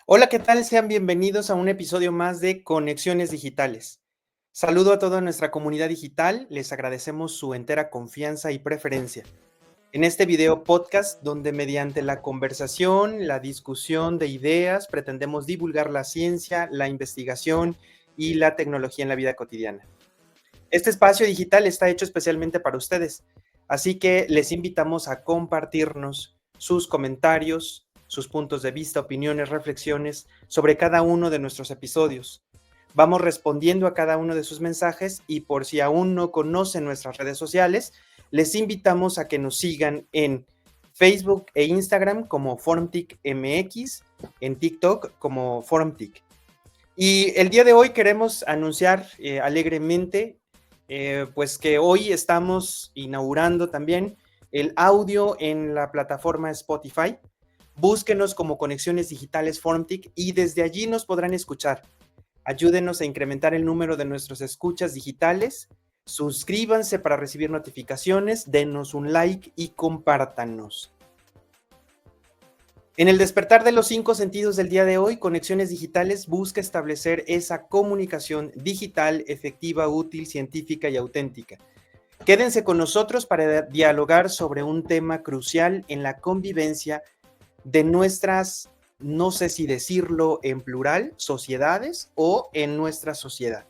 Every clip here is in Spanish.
Hola, ¿qué tal? Sean bienvenidos a un episodio más de Conexiones Digitales. Saludo a toda nuestra comunidad digital, les agradecemos su entera confianza y preferencia. En este video podcast, donde mediante la conversación, la discusión de ideas, pretendemos divulgar la ciencia, la investigación y la tecnología en la vida cotidiana. Este espacio digital está hecho especialmente para ustedes, así que les invitamos a compartirnos sus comentarios, sus puntos de vista, opiniones, reflexiones sobre cada uno de nuestros episodios. Vamos respondiendo a cada uno de sus mensajes y por si aún no conocen nuestras redes sociales, les invitamos a que nos sigan en Facebook e Instagram como ForumTicMX, en TikTok como ForumTic. Y el día de hoy queremos anunciar alegremente pues que hoy estamos inaugurando también el audio en la plataforma Spotify. Búsquenos como Conexiones Digitales ForumTic y desde allí nos podrán escuchar. Ayúdenos a incrementar el número de nuestros escuchas digitales. Suscríbanse para recibir notificaciones, denos un like y compártanos. En el despertar de los 5 sentidos del día de hoy, Conexiones Digitales busca establecer esa comunicación digital, efectiva, útil, científica y auténtica. Quédense con nosotros para dialogar sobre un tema crucial en la convivencia de nuestras, no sé si decirlo en plural, sociedades o en nuestra sociedad.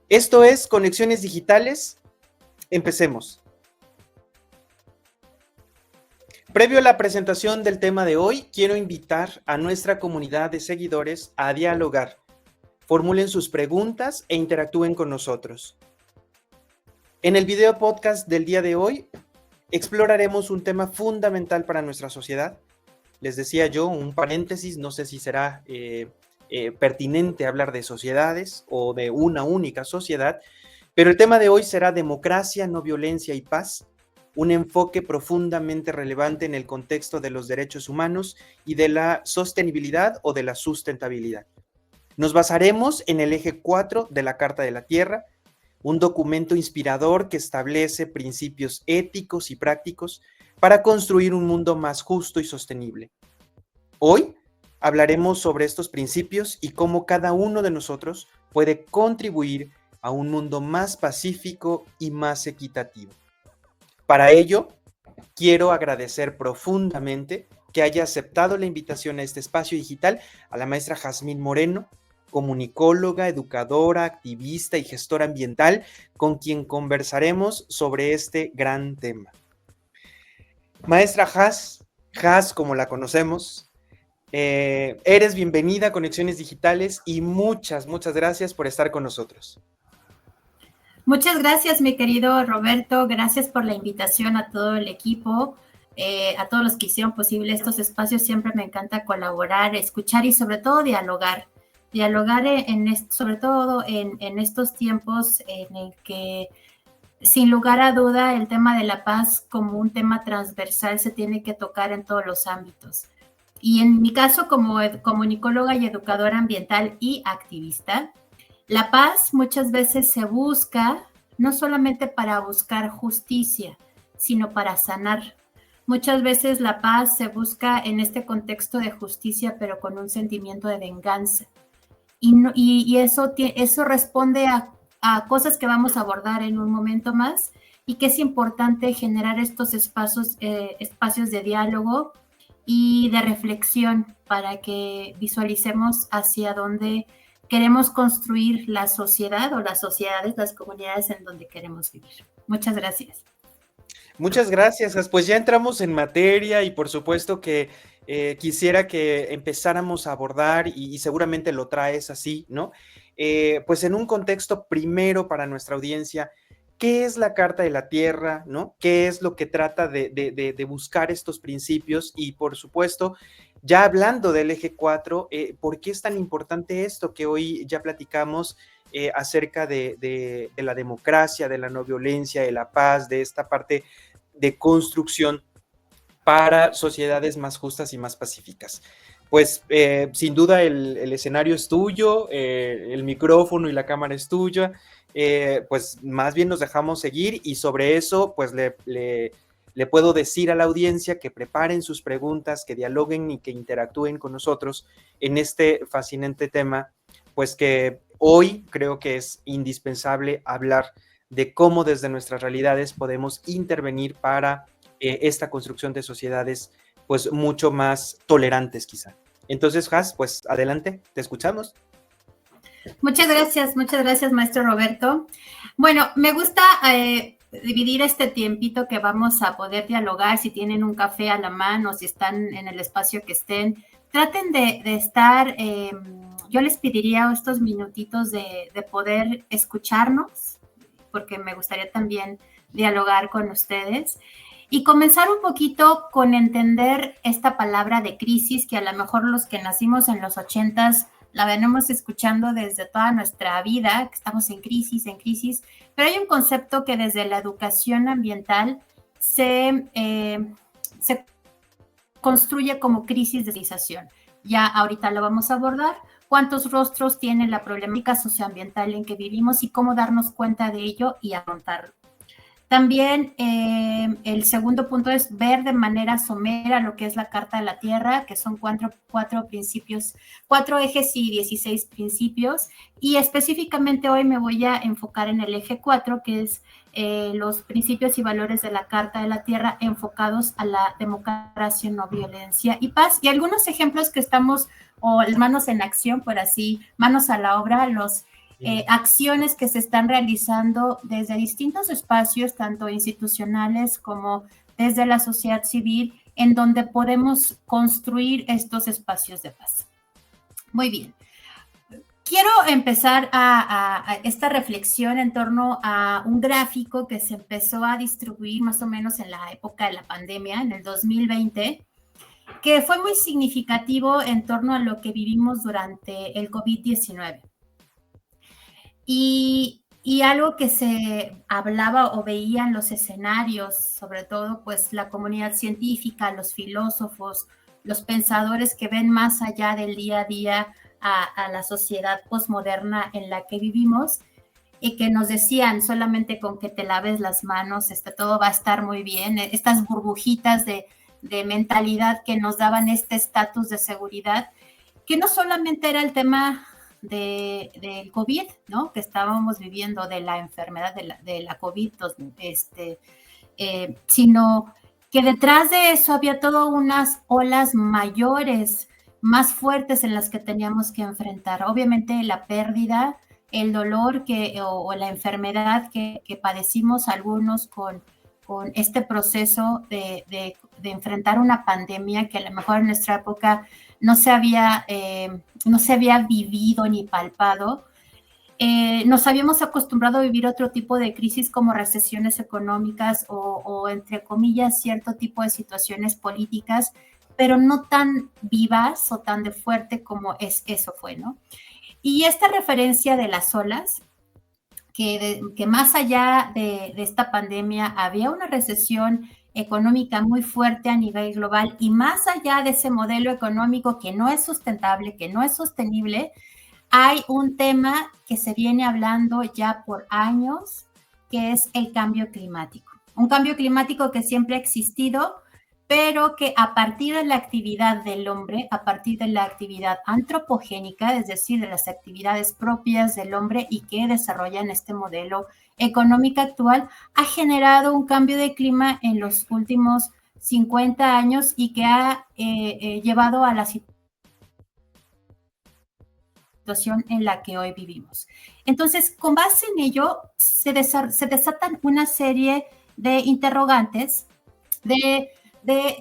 Esto es Conexiones Digitales. Empecemos. Previo a la presentación del tema de hoy, quiero invitar a nuestra comunidad de seguidores a dialogar. Formulen sus preguntas e interactúen con nosotros. En el video podcast del día de hoy, exploraremos un tema fundamental para nuestra sociedad. Les decía yo, un paréntesis, no sé si será pertinente hablar de sociedades o de una única sociedad, pero el tema de hoy será democracia, no violencia y paz, un enfoque profundamente relevante en el contexto de los derechos humanos y de la sostenibilidad o de la sustentabilidad. Nos basaremos en el eje 4 de la Carta de la Tierra, un documento inspirador que establece principios éticos y prácticos para construir un mundo más justo y sostenible. Hoy hablaremos sobre estos principios y cómo cada uno de nosotros puede contribuir a un mundo más pacífico y más equitativo. Para ello, quiero agradecer profundamente que haya aceptado la invitación a este espacio digital a la maestra Jazmín Moreno, comunicóloga, educadora, activista y gestora ambiental, con quien conversaremos sobre este gran tema. Maestra Jaz, como la conocemos, eres bienvenida a Conexiones Digitales y muchas gracias por estar con nosotros. Muchas gracias, mi querido Roberto. Gracias por la invitación a todo el equipo, a todos los que hicieron posible estos espacios. Siempre me encanta colaborar, escuchar y sobre todo dialogar. Dialogar sobre todo en estos tiempos en el que, sin lugar a duda, el tema de la paz como un tema transversal se tiene que tocar en todos los ámbitos. Y en mi caso, como comunicóloga y educadora ambiental y activista, la paz muchas veces se busca no solamente para buscar justicia, sino para sanar. Muchas veces la paz se busca en este contexto de justicia, pero con un sentimiento de venganza. Y eso responde a cosas que vamos a abordar en un momento más y que es importante generar estos espacios de diálogo y de reflexión para que visualicemos hacia dónde queremos construir la sociedad o las sociedades, las comunidades en donde queremos vivir. Muchas gracias. Muchas gracias, pues ya entramos en materia y por supuesto que quisiera que empezáramos a abordar y seguramente lo traes así, ¿no? Pues en un contexto primero para nuestra audiencia, ¿qué es la Carta de la Tierra, ¿no? ¿Qué es lo que trata de buscar estos principios? Y por supuesto, ya hablando del eje 4, ¿por qué es tan importante esto que hoy ya platicamos acerca de la democracia, de la no violencia, de la paz, de esta parte de construcción para sociedades más justas y más pacíficas? Pues sin duda el escenario es tuyo, el micrófono y la cámara es tuya, pues más bien nos dejamos seguir y sobre eso pues le le puedo decir a la audiencia que preparen sus preguntas, que dialoguen y que interactúen con nosotros en este fascinante tema, pues que hoy creo que es indispensable hablar de cómo desde nuestras realidades podemos intervenir para esta construcción de sociedades pues mucho más tolerantes quizá. Entonces, Has, pues adelante, te escuchamos. Muchas gracias, maestro Roberto. Bueno, me gusta dividir este tiempito que vamos a poder dialogar. Si tienen un café a la mano, si están en el espacio que estén, traten de estar, yo les pediría estos minutitos de poder escucharnos, porque me gustaría también dialogar con ustedes. Y comenzar un poquito con entender esta palabra de crisis, que a lo mejor los que nacimos en los 80s la venimos escuchando desde toda nuestra vida, que estamos en crisis, pero hay un concepto que desde la educación ambiental se construye como crisis de civilización. Ya ahorita lo vamos a abordar. ¿Cuántos rostros tiene la problemática socioambiental en que vivimos y cómo darnos cuenta de ello y afrontarlo? También el segundo punto es ver de manera somera lo que es la Carta de la Tierra, que son cuatro principios, 4 ejes y 16 principios. Y específicamente hoy me voy a enfocar en el eje 4, que es los principios y valores de la Carta de la Tierra enfocados a la democracia, no violencia y paz. Y algunos ejemplos que estamos, o manos en acción, por así, manos a la obra, acciones que se están realizando desde distintos espacios, tanto institucionales como desde la sociedad civil, en donde podemos construir estos espacios de paz. Muy bien. Quiero empezar a esta reflexión en torno a un gráfico que se empezó a distribuir más o menos en la época de la pandemia, en el 2020, que fue muy significativo en torno a lo que vivimos durante el COVID-19. Y algo que se hablaba o veía en los escenarios, sobre todo pues la comunidad científica, los filósofos, los pensadores que ven más allá del día a día a la sociedad posmoderna en la que vivimos, y que nos decían solamente con que te laves las manos, todo va a estar muy bien, estas burbujitas de mentalidad que nos daban este estatus de seguridad, que no solamente era el tema del COVID, ¿no? Que estábamos viviendo, de la enfermedad de la COVID, sino que detrás de eso había todas unas olas mayores, más fuertes en las que teníamos que enfrentar. Obviamente la pérdida, el dolor o la enfermedad que padecimos algunos con este proceso de enfrentar una pandemia que a lo mejor en nuestra época no se había vivido ni palpado. Nos habíamos acostumbrado a vivir otro tipo de crisis como recesiones económicas o entre comillas, cierto tipo de situaciones políticas, pero no tan vivas o tan de fuerte como eso fue, ¿no? Y esta referencia de las olas, que más allá de esta pandemia había una recesión económica muy fuerte a nivel global, y más allá de ese modelo económico que no es sustentable, que no es sostenible, hay un tema que se viene hablando ya por años, que es el cambio climático. Un cambio climático que siempre ha existido, pero que a partir de la actividad del hombre, a partir de la actividad antropogénica, es decir, de las actividades propias del hombre y que desarrollan este modelo económico actual, ha generado un cambio de clima en los últimos 50 años y que ha llevado a la situación en la que hoy vivimos. Entonces, con base en ello, se desatan una serie de interrogantes de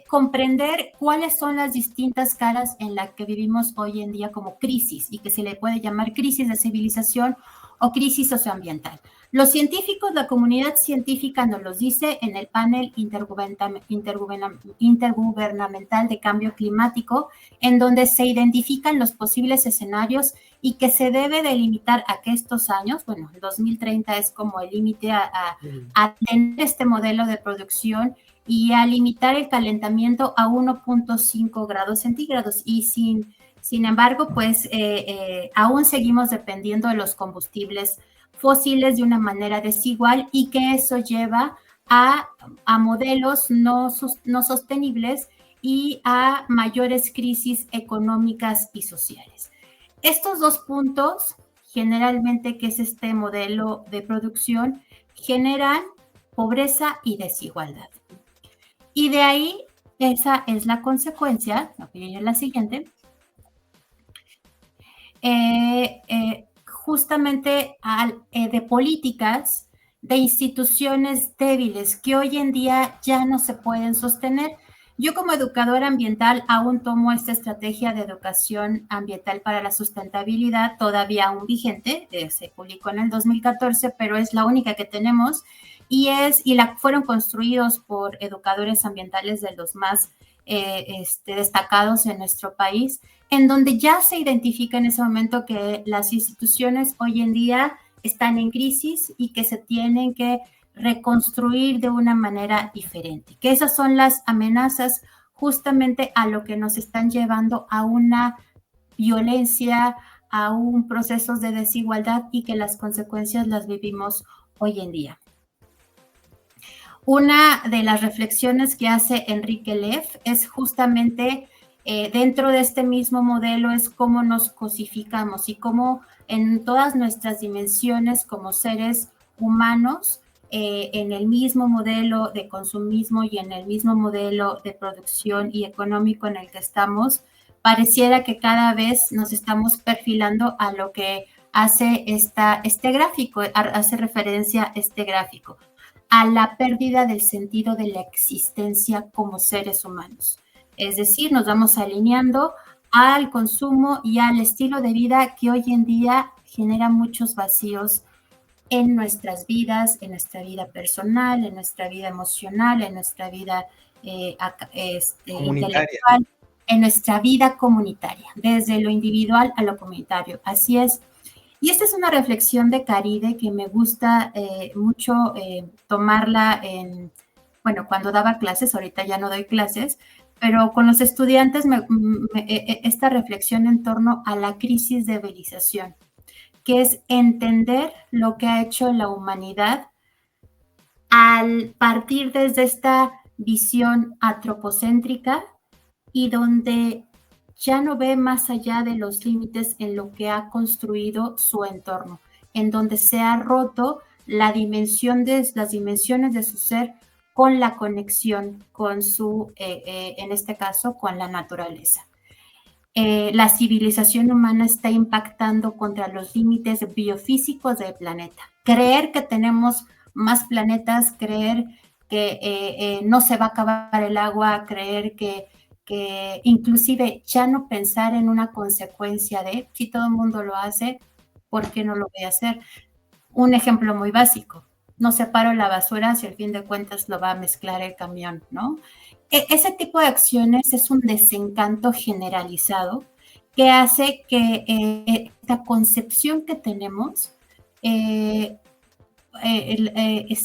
comprender cuáles son las distintas caras en las que vivimos hoy en día como crisis, y que se le puede llamar crisis de civilización o crisis socioambiental. Los científicos, la comunidad científica nos los dice en el panel intergubernamental de cambio climático, en donde se identifican los posibles escenarios y que se debe delimitar a que estos años, bueno, el 2030 es como el límite a tener este modelo de producción y a limitar el calentamiento a 1.5 grados centígrados. Y sin embargo, pues aún seguimos dependiendo de los combustibles fósiles de una manera desigual, y que eso lleva a modelos no sostenibles y a mayores crisis económicas y sociales. Estos dos puntos, generalmente, que es este modelo de producción, generan pobreza y desigualdad. Y de ahí, esa es la consecuencia, lo que viene la siguiente, justamente de políticas, de instituciones débiles que hoy en día ya no se pueden sostener. Yo como educadora ambiental aún tomo esta estrategia de educación ambiental para la sustentabilidad, todavía aún vigente, se publicó en el 2014, pero es la única que tenemos y fueron construidos por educadores ambientales de los más destacados en nuestro país, en donde ya se identifica en ese momento que las instituciones hoy en día están en crisis y que se tienen que reconstruir de una manera diferente, que esas son las amenazas justamente a lo que nos están llevando a una violencia, a un proceso de desigualdad y que las consecuencias las vivimos hoy en día. Una de las reflexiones que hace Enrique Leff es justamente dentro de este mismo modelo es cómo nos cosificamos y cómo en todas nuestras dimensiones como seres humanos, en el mismo modelo de consumismo y en el mismo modelo de producción y económico en el que estamos, pareciera que cada vez nos estamos perfilando a lo que hace este gráfico, hace referencia a este gráfico, a la pérdida del sentido de la existencia como seres humanos. Es decir, nos vamos alineando al consumo y al estilo de vida que hoy en día genera muchos vacíos en nuestras vidas, en nuestra vida personal, en nuestra vida emocional, en nuestra vida intelectual, en nuestra vida comunitaria, desde lo individual a lo comunitario. Así es. Y esta es una reflexión de Caride que me gusta mucho tomarla cuando daba clases, ahorita ya no doy clases, pero con los estudiantes esta reflexión en torno a la crisis de civilización, que es entender lo que ha hecho la humanidad al partir desde esta visión antropocéntrica y donde ya no ve más allá de los límites en lo que ha construido su entorno, en donde se ha roto las dimensiones de su ser con la conexión con en este caso, con la naturaleza. La civilización humana está impactando contra los límites biofísicos del planeta. Creer que tenemos más planetas, creer que no se va a acabar el agua, creer que inclusive ya no pensar en una consecuencia de si todo el mundo lo hace, ¿por qué no lo voy a hacer? Un ejemplo muy básico, no separo la basura si al fin de cuentas lo va a mezclar el camión, ¿no? Ese tipo de acciones es un desencanto generalizado que hace que esta concepción que tenemos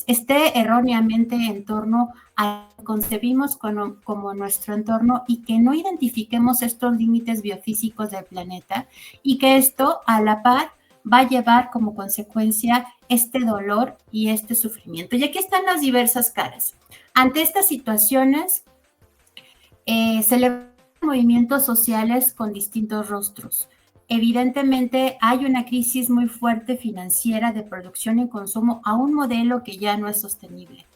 esté erróneamente en torno a lo que concebimos como nuestro entorno y que no identifiquemos estos límites biofísicos del planeta y que esto a la par va a llevar como consecuencia este dolor y este sufrimiento. Y aquí están las diversas caras. Ante estas situaciones se levantan movimientos sociales con distintos rostros. Evidentemente hay una crisis muy fuerte financiera de producción y consumo a un modelo que ya no es sostenible.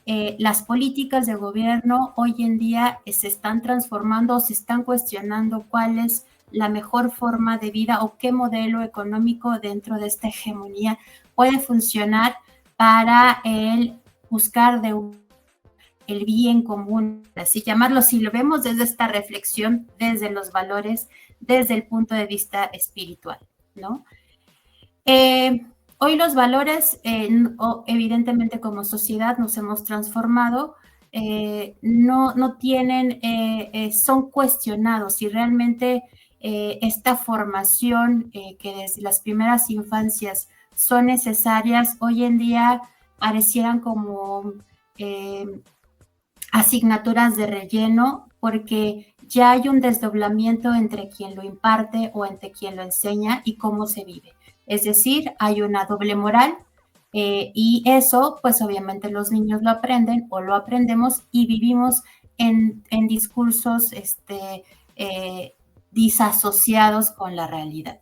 Las políticas de gobierno hoy en día se están transformando o se están cuestionando cuál es la mejor forma de vida o qué modelo económico dentro de esta hegemonía puede funcionar para el buscar el bien común, así llamarlo, si lo vemos desde esta reflexión, desde los valores, desde el punto de vista espiritual, ¿no? Hoy los valores, evidentemente como sociedad nos hemos transformado, no tienen, son cuestionados y realmente esta formación que desde las primeras infancias son necesarias, hoy en día parecieran como asignaturas de relleno porque ya hay un desdoblamiento entre quien lo imparte o entre quien lo enseña y cómo se vive. Es decir, hay una doble moral Y eso, pues obviamente los niños lo aprenden o lo aprendemos y vivimos en discursos disasociados con la realidad.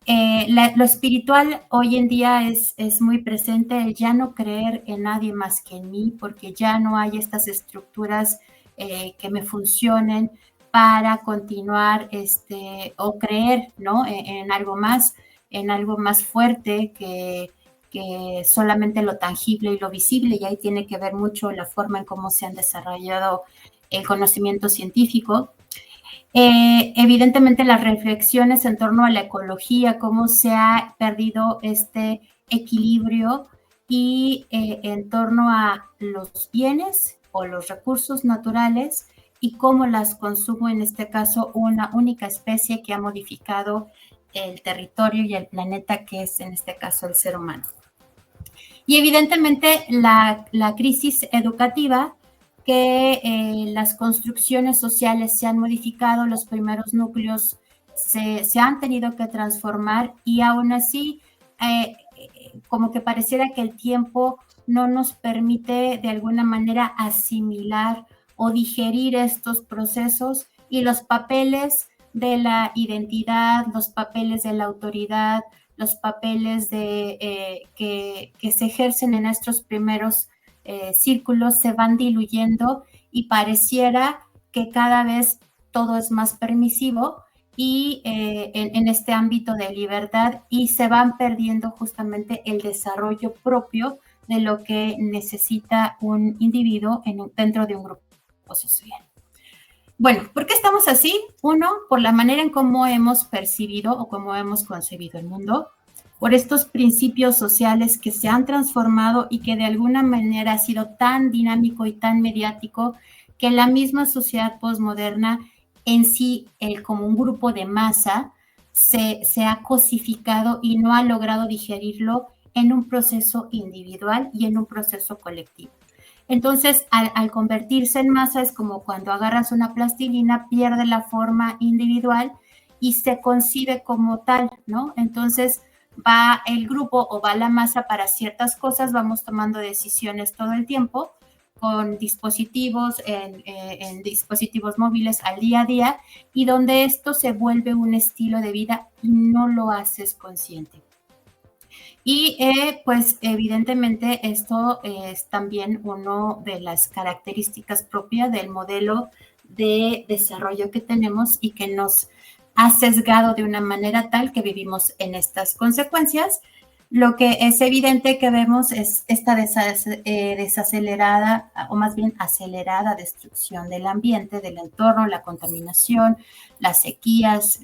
Lo espiritual hoy en día es muy presente, el ya no creer en nadie más que en mí, porque ya no hay estas estructuras que me funcionen para continuar o creer, ¿no? En algo más fuerte que solamente lo tangible y lo visible, y ahí tiene que ver mucho la forma en cómo se han desarrollado el conocimiento científico. Evidentemente las reflexiones en torno a la ecología, cómo se ha perdido este equilibrio y en torno a los bienes o los recursos naturales y cómo las consumo, en este caso, una única especie que ha modificado el territorio y el planeta, que es en este caso el ser humano. Y evidentemente la crisis educativa, que las construcciones sociales se han modificado, los primeros núcleos se han tenido que transformar y aún así como que pareciera que el tiempo no nos permite de alguna manera asimilar o digerir estos procesos y los papeles de la identidad, los papeles de la autoridad, los papeles que se ejercen en estos primeros círculos se van diluyendo y pareciera que cada vez todo es más permisivo y en este ámbito de libertad y se van perdiendo justamente el desarrollo propio de lo que necesita un individuo dentro de un grupo social. Bueno, ¿por qué estamos así? Uno, por la manera en cómo hemos percibido o cómo hemos concebido el mundo, por estos principios sociales que se han transformado y que de alguna manera ha sido tan dinámico y tan mediático que la misma sociedad posmoderna en sí, como un grupo de masa, se ha cosificado y no ha logrado digerirlo en un proceso individual y en un proceso colectivo. Entonces, al convertirse en masa es como cuando agarras una plastilina, pierde la forma individual y se concibe como tal, ¿no? Entonces, va el grupo o va la masa para ciertas cosas, vamos tomando decisiones todo el tiempo con dispositivos, en dispositivos móviles al día a día, y donde esto se vuelve un estilo de vida y no lo haces consciente. Y pues evidentemente esto es también una de las características propias del modelo de desarrollo que tenemos y que nos ha sesgado de una manera tal que vivimos en estas consecuencias. Lo que es evidente que vemos es esta desacelerada o más bien acelerada destrucción del ambiente, del entorno, la contaminación, las sequías,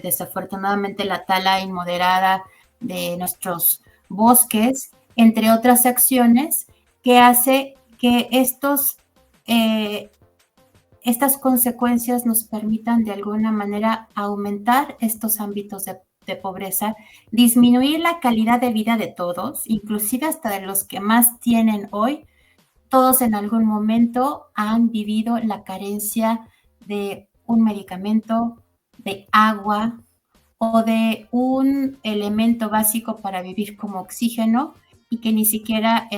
desafortunadamente la tala inmoderada de nuestros bosques, entre otras acciones que hace que estas consecuencias nos permitan de alguna manera aumentar estos ámbitos de pobreza, disminuir la calidad de vida de todos, inclusive hasta de los que más tienen hoy. Todos en algún momento han vivido la carencia de un medicamento, de agua o de un elemento básico para vivir como oxígeno y que ni siquiera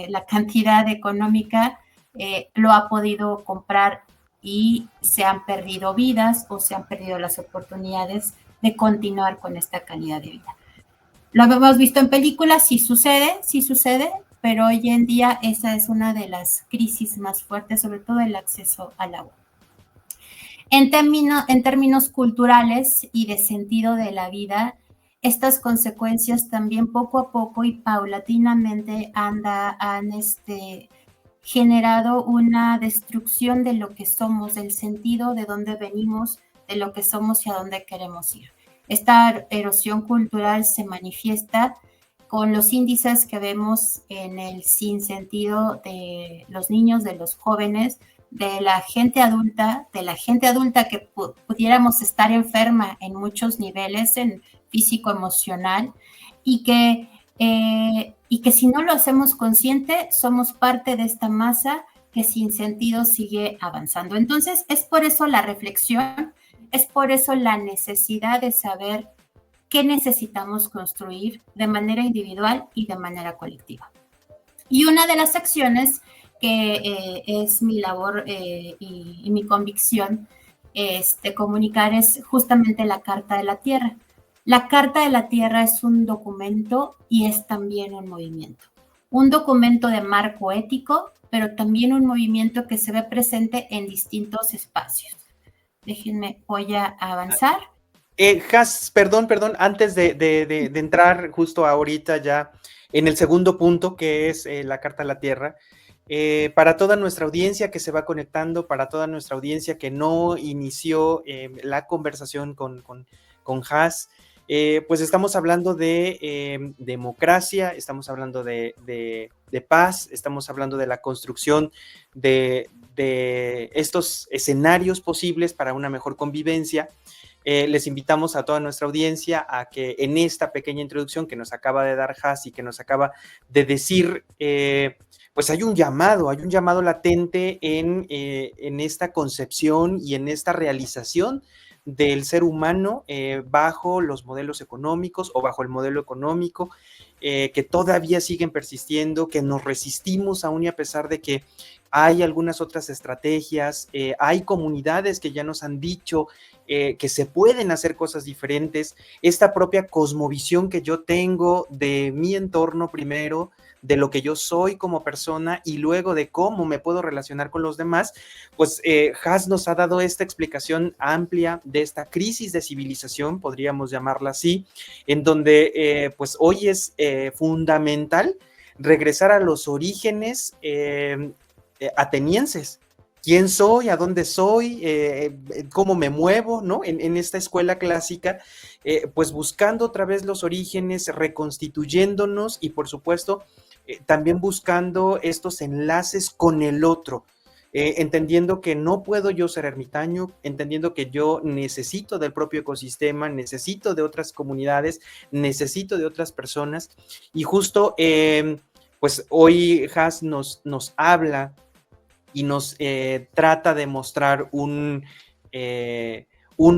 la cantidad económica lo ha podido comprar y se han perdido vidas o se han perdido las oportunidades de continuar con esta calidad de vida. Lo hemos visto en películas, sí sucede, pero hoy en día esa es una de las crisis más fuertes, sobre todo el acceso al agua. En términos culturales y de sentido de la vida, estas consecuencias también poco a poco y paulatinamente han generado una destrucción de lo que somos, del sentido de dónde venimos, de lo que somos y a dónde queremos ir. Esta erosión cultural se manifiesta con los índices que vemos en el sinsentido de los niños, de los jóvenes, de la gente adulta que pudiéramos estar enferma en muchos niveles, en físico, emocional, y que si no lo hacemos consciente, somos parte de esta masa que sin sentido sigue avanzando. Entonces, es por eso la reflexión, es por eso la necesidad de saber qué necesitamos construir de manera individual y de manera colectiva. Y una de las acciones que es mi labor y mi convicción comunicar es justamente la Carta de la Tierra. La Carta de la Tierra es un documento y es también un movimiento. Un documento de marco ético, pero también un movimiento que se ve presente en distintos espacios. Déjenme, voy a avanzar. Has, perdón, antes de entrar justo ahorita ya en el segundo punto, que es la Carta a la Tierra, para toda nuestra audiencia que se va conectando, para toda nuestra audiencia que no inició la conversación con Has, pues estamos hablando de democracia, estamos hablando de paz, estamos hablando de la construcción de estos escenarios posibles para una mejor convivencia. Les invitamos a toda nuestra audiencia a que en esta pequeña introducción que nos acaba de dar Has y que nos acaba de decir, pues hay un llamado latente en esta concepción y en esta realización del ser humano bajo los modelos económicos o bajo el modelo económico, que todavía siguen persistiendo, que nos resistimos aún y a pesar de que hay algunas otras estrategias, hay comunidades que ya nos han dicho que se pueden hacer cosas diferentes, esta propia cosmovisión que yo tengo de mi entorno primero, de lo que yo soy como persona y luego de cómo me puedo relacionar con los demás, pues Has nos ha dado esta explicación amplia de esta crisis de civilización, podríamos llamarla así, en donde pues hoy es fundamental regresar a los orígenes atenienses. ¿Quién soy? ¿A dónde soy? ¿Cómo me muevo? ¿No? En esta escuela clásica, pues buscando otra vez los orígenes, reconstituyéndonos y por supuesto también buscando estos enlaces con el otro, entendiendo que no puedo yo ser ermitaño, entendiendo que yo necesito del propio ecosistema, necesito de otras comunidades, necesito de otras personas y justo pues hoy Has nos habla y nos trata de mostrar un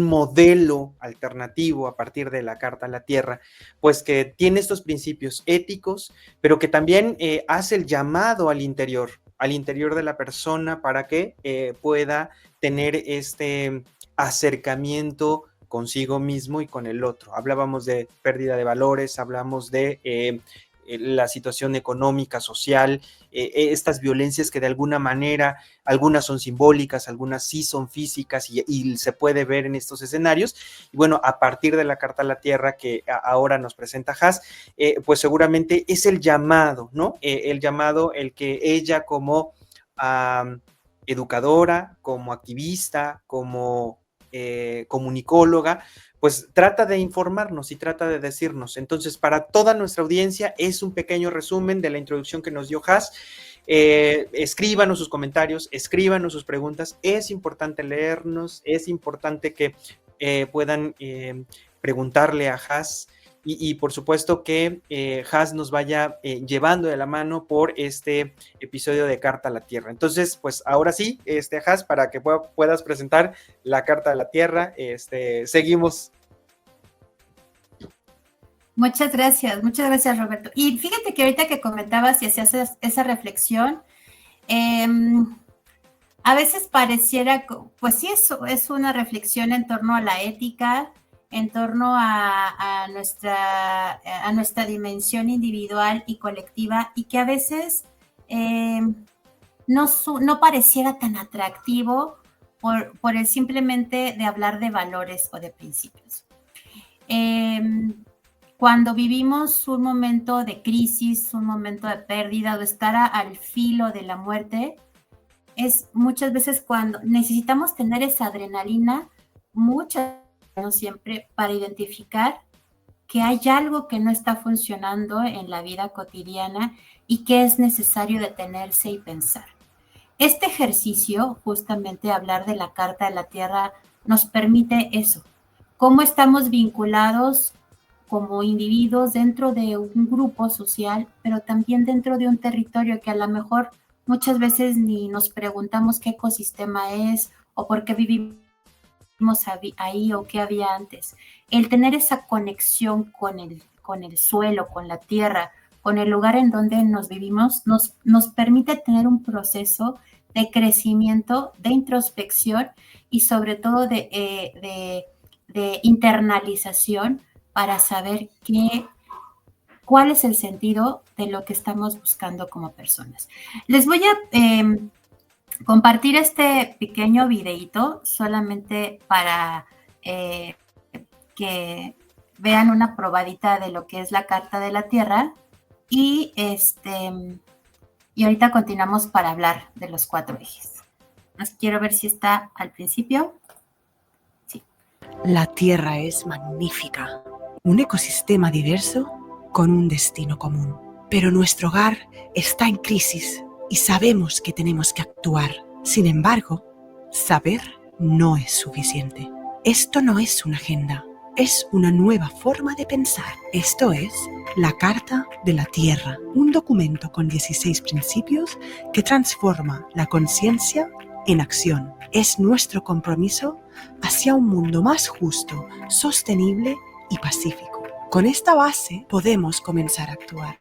modelo alternativo a partir de la Carta a la Tierra, pues que tiene estos principios éticos, pero que también hace el llamado al interior de la persona para que pueda tener este acercamiento consigo mismo y con el otro. Hablábamos de pérdida de valores, hablamos de la situación económica, social, estas violencias que de alguna manera, algunas son simbólicas, algunas sí son físicas y se puede ver en estos escenarios. Y bueno, a partir de la Carta a la Tierra que ahora nos presenta Has, pues seguramente es el llamado, ¿no? El llamado, el que ella como educadora, como activista, como comunicóloga, pues trata de informarnos y trata de decirnos. Entonces, para toda nuestra audiencia, es un pequeño resumen de la introducción que nos dio Has. Escríbanos sus comentarios, escríbanos sus preguntas. Es importante leernos, es importante que puedan preguntarle a Has y por supuesto que Has nos vaya llevando de la mano por este episodio de Carta a la Tierra. Entonces, pues ahora sí, Has, para que puedas presentar la Carta a la Tierra, seguimos. Muchas gracias, Roberto. Y fíjate que ahorita que comentabas y hacías esa reflexión, a veces pareciera, pues sí, es una reflexión en torno a la ética, en torno a nuestra dimensión individual y colectiva, y que a veces no pareciera tan atractivo por el simplemente de hablar de valores o de principios. Cuando vivimos un momento de crisis, un momento de pérdida o de estar al filo de la muerte, es muchas veces cuando necesitamos tener esa adrenalina, no siempre, para identificar que hay algo que no está funcionando en la vida cotidiana y que es necesario detenerse y pensar. Este ejercicio, justamente hablar de la Carta de la Tierra, nos permite eso. ¿Cómo estamos vinculados como individuos dentro de un grupo social, pero también dentro de un territorio que a lo mejor muchas veces ni nos preguntamos qué ecosistema es o por qué vivimos ahí o qué había antes. El tener esa conexión con el suelo, con la tierra, con el lugar en donde nos vivimos, nos permite tener un proceso de crecimiento, de introspección y sobre todo de internalización para saber cuál es el sentido de lo que estamos buscando como personas. Les voy a compartir este pequeño videito solamente para que vean una probadita de lo que es la Carta de la Tierra y ahorita continuamos para hablar de los 4 ejes. Quiero ver si está al principio. Sí. La Tierra es magnífica, un ecosistema diverso con un destino común. Pero nuestro hogar está en crisis y sabemos que tenemos que actuar. Sin embargo, saber no es suficiente. Esto no es una agenda, es una nueva forma de pensar. Esto es la Carta de la Tierra, un documento con 16 principios que transforma la conciencia en acción. Es nuestro compromiso hacia un mundo más justo, sostenible y pacífico. Con esta base podemos comenzar a actuar.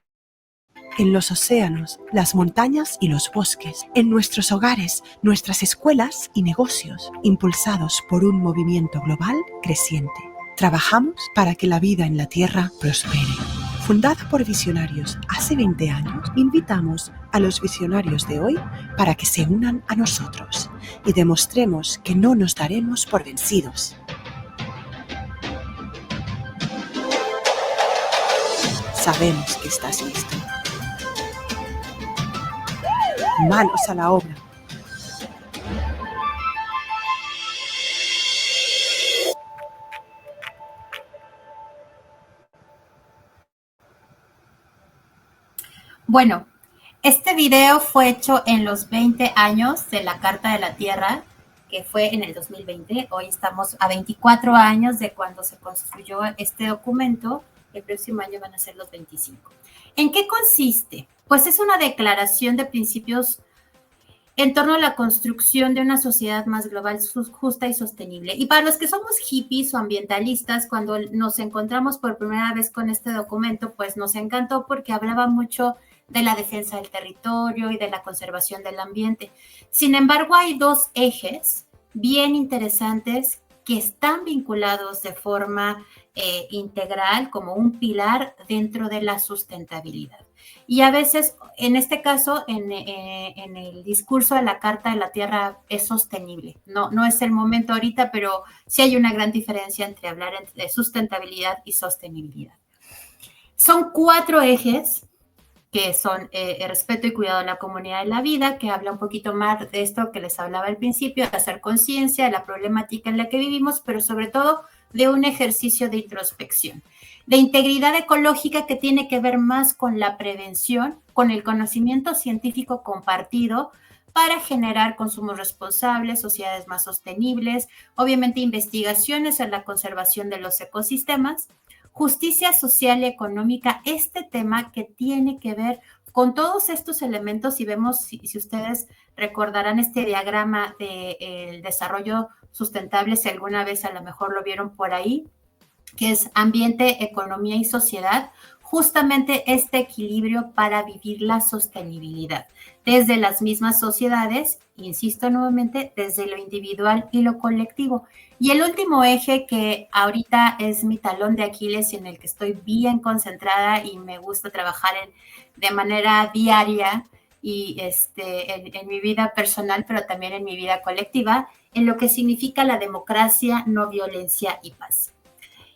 En los océanos, las montañas y los bosques, en nuestros hogares, nuestras escuelas y negocios, impulsados por un movimiento global creciente. Trabajamos para que la vida en la Tierra prospere. Fundada por visionarios hace 20 años, invitamos a los visionarios de hoy para que se unan a nosotros y demostremos que no nos daremos por vencidos. Sabemos que estás listo. Manos a la obra. Bueno, este video fue hecho en los 20 años de la Carta de la Tierra, que fue en el 2020. Hoy estamos a 24 años de cuando se construyó este documento. El próximo año van a ser los 25. ¿En qué consiste? Pues es una declaración de principios en torno a la construcción de una sociedad más global, justa y sostenible. Y para los que somos hippies o ambientalistas, cuando nos encontramos por primera vez con este documento, pues nos encantó porque hablaba mucho de la defensa del territorio y de la conservación del ambiente. Sin embargo, hay 2 ejes bien interesantes que están vinculados de forma integral como un pilar dentro de la sustentabilidad. Y a veces, en este caso, en el discurso de la Carta de la Tierra es sostenible. No es el momento ahorita, pero sí hay una gran diferencia entre hablar de sustentabilidad y sostenibilidad. Son 4 ejes que son el respeto y cuidado de la comunidad de la vida, que habla un poquito más de esto que les hablaba al principio, de hacer conciencia de la problemática en la que vivimos, pero sobre todo de un ejercicio de introspección, de integridad ecológica que tiene que ver más con la prevención, con el conocimiento científico compartido para generar consumos responsables, sociedades más sostenibles, obviamente investigaciones en la conservación de los ecosistemas, justicia social y económica, este tema que tiene que ver con todos estos elementos y vemos, si ustedes recordarán este diagrama del desarrollo sustentable, si alguna vez a lo mejor lo vieron por ahí, que es ambiente, economía y sociedad, justamente este equilibrio para vivir la sostenibilidad desde las mismas sociedades, insisto nuevamente, desde lo individual y lo colectivo. Y el último eje que ahorita es mi talón de Aquiles y en el que estoy bien concentrada y me gusta trabajar de manera diaria y en mi vida personal, pero también en mi vida colectiva, en lo que significa la democracia, no violencia y paz.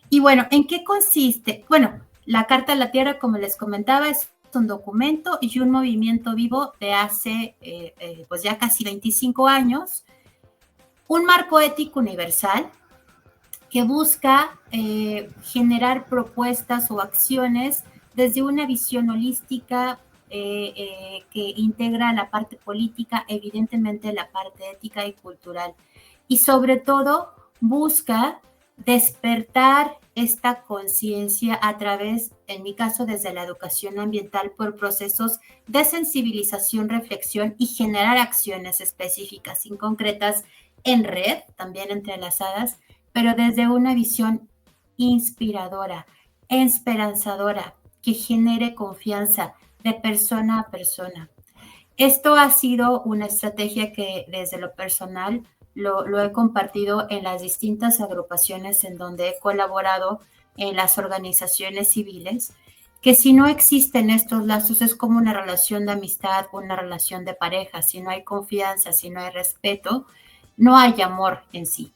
Y bueno, ¿en qué consiste? Bueno, la Carta de la Tierra, como les comentaba, es un documento y un movimiento vivo de hace pues ya casi 25 años, un marco ético universal que busca generar propuestas o acciones desde una visión holística que integra la parte política, evidentemente la parte ética y cultural. Y sobre todo busca despertar esta conciencia a través, en mi caso, desde la educación ambiental por procesos de sensibilización, reflexión y generar acciones específicas y concretas en red, también entrelazadas, pero desde una visión inspiradora, esperanzadora, que genere confianza de persona a persona. Esto ha sido una estrategia que desde lo personal lo he compartido en las distintas agrupaciones en donde he colaborado en las organizaciones civiles, que si no existen estos lazos es como una relación de amistad, una relación de pareja. Si no hay confianza, si no hay respeto, no hay amor en sí.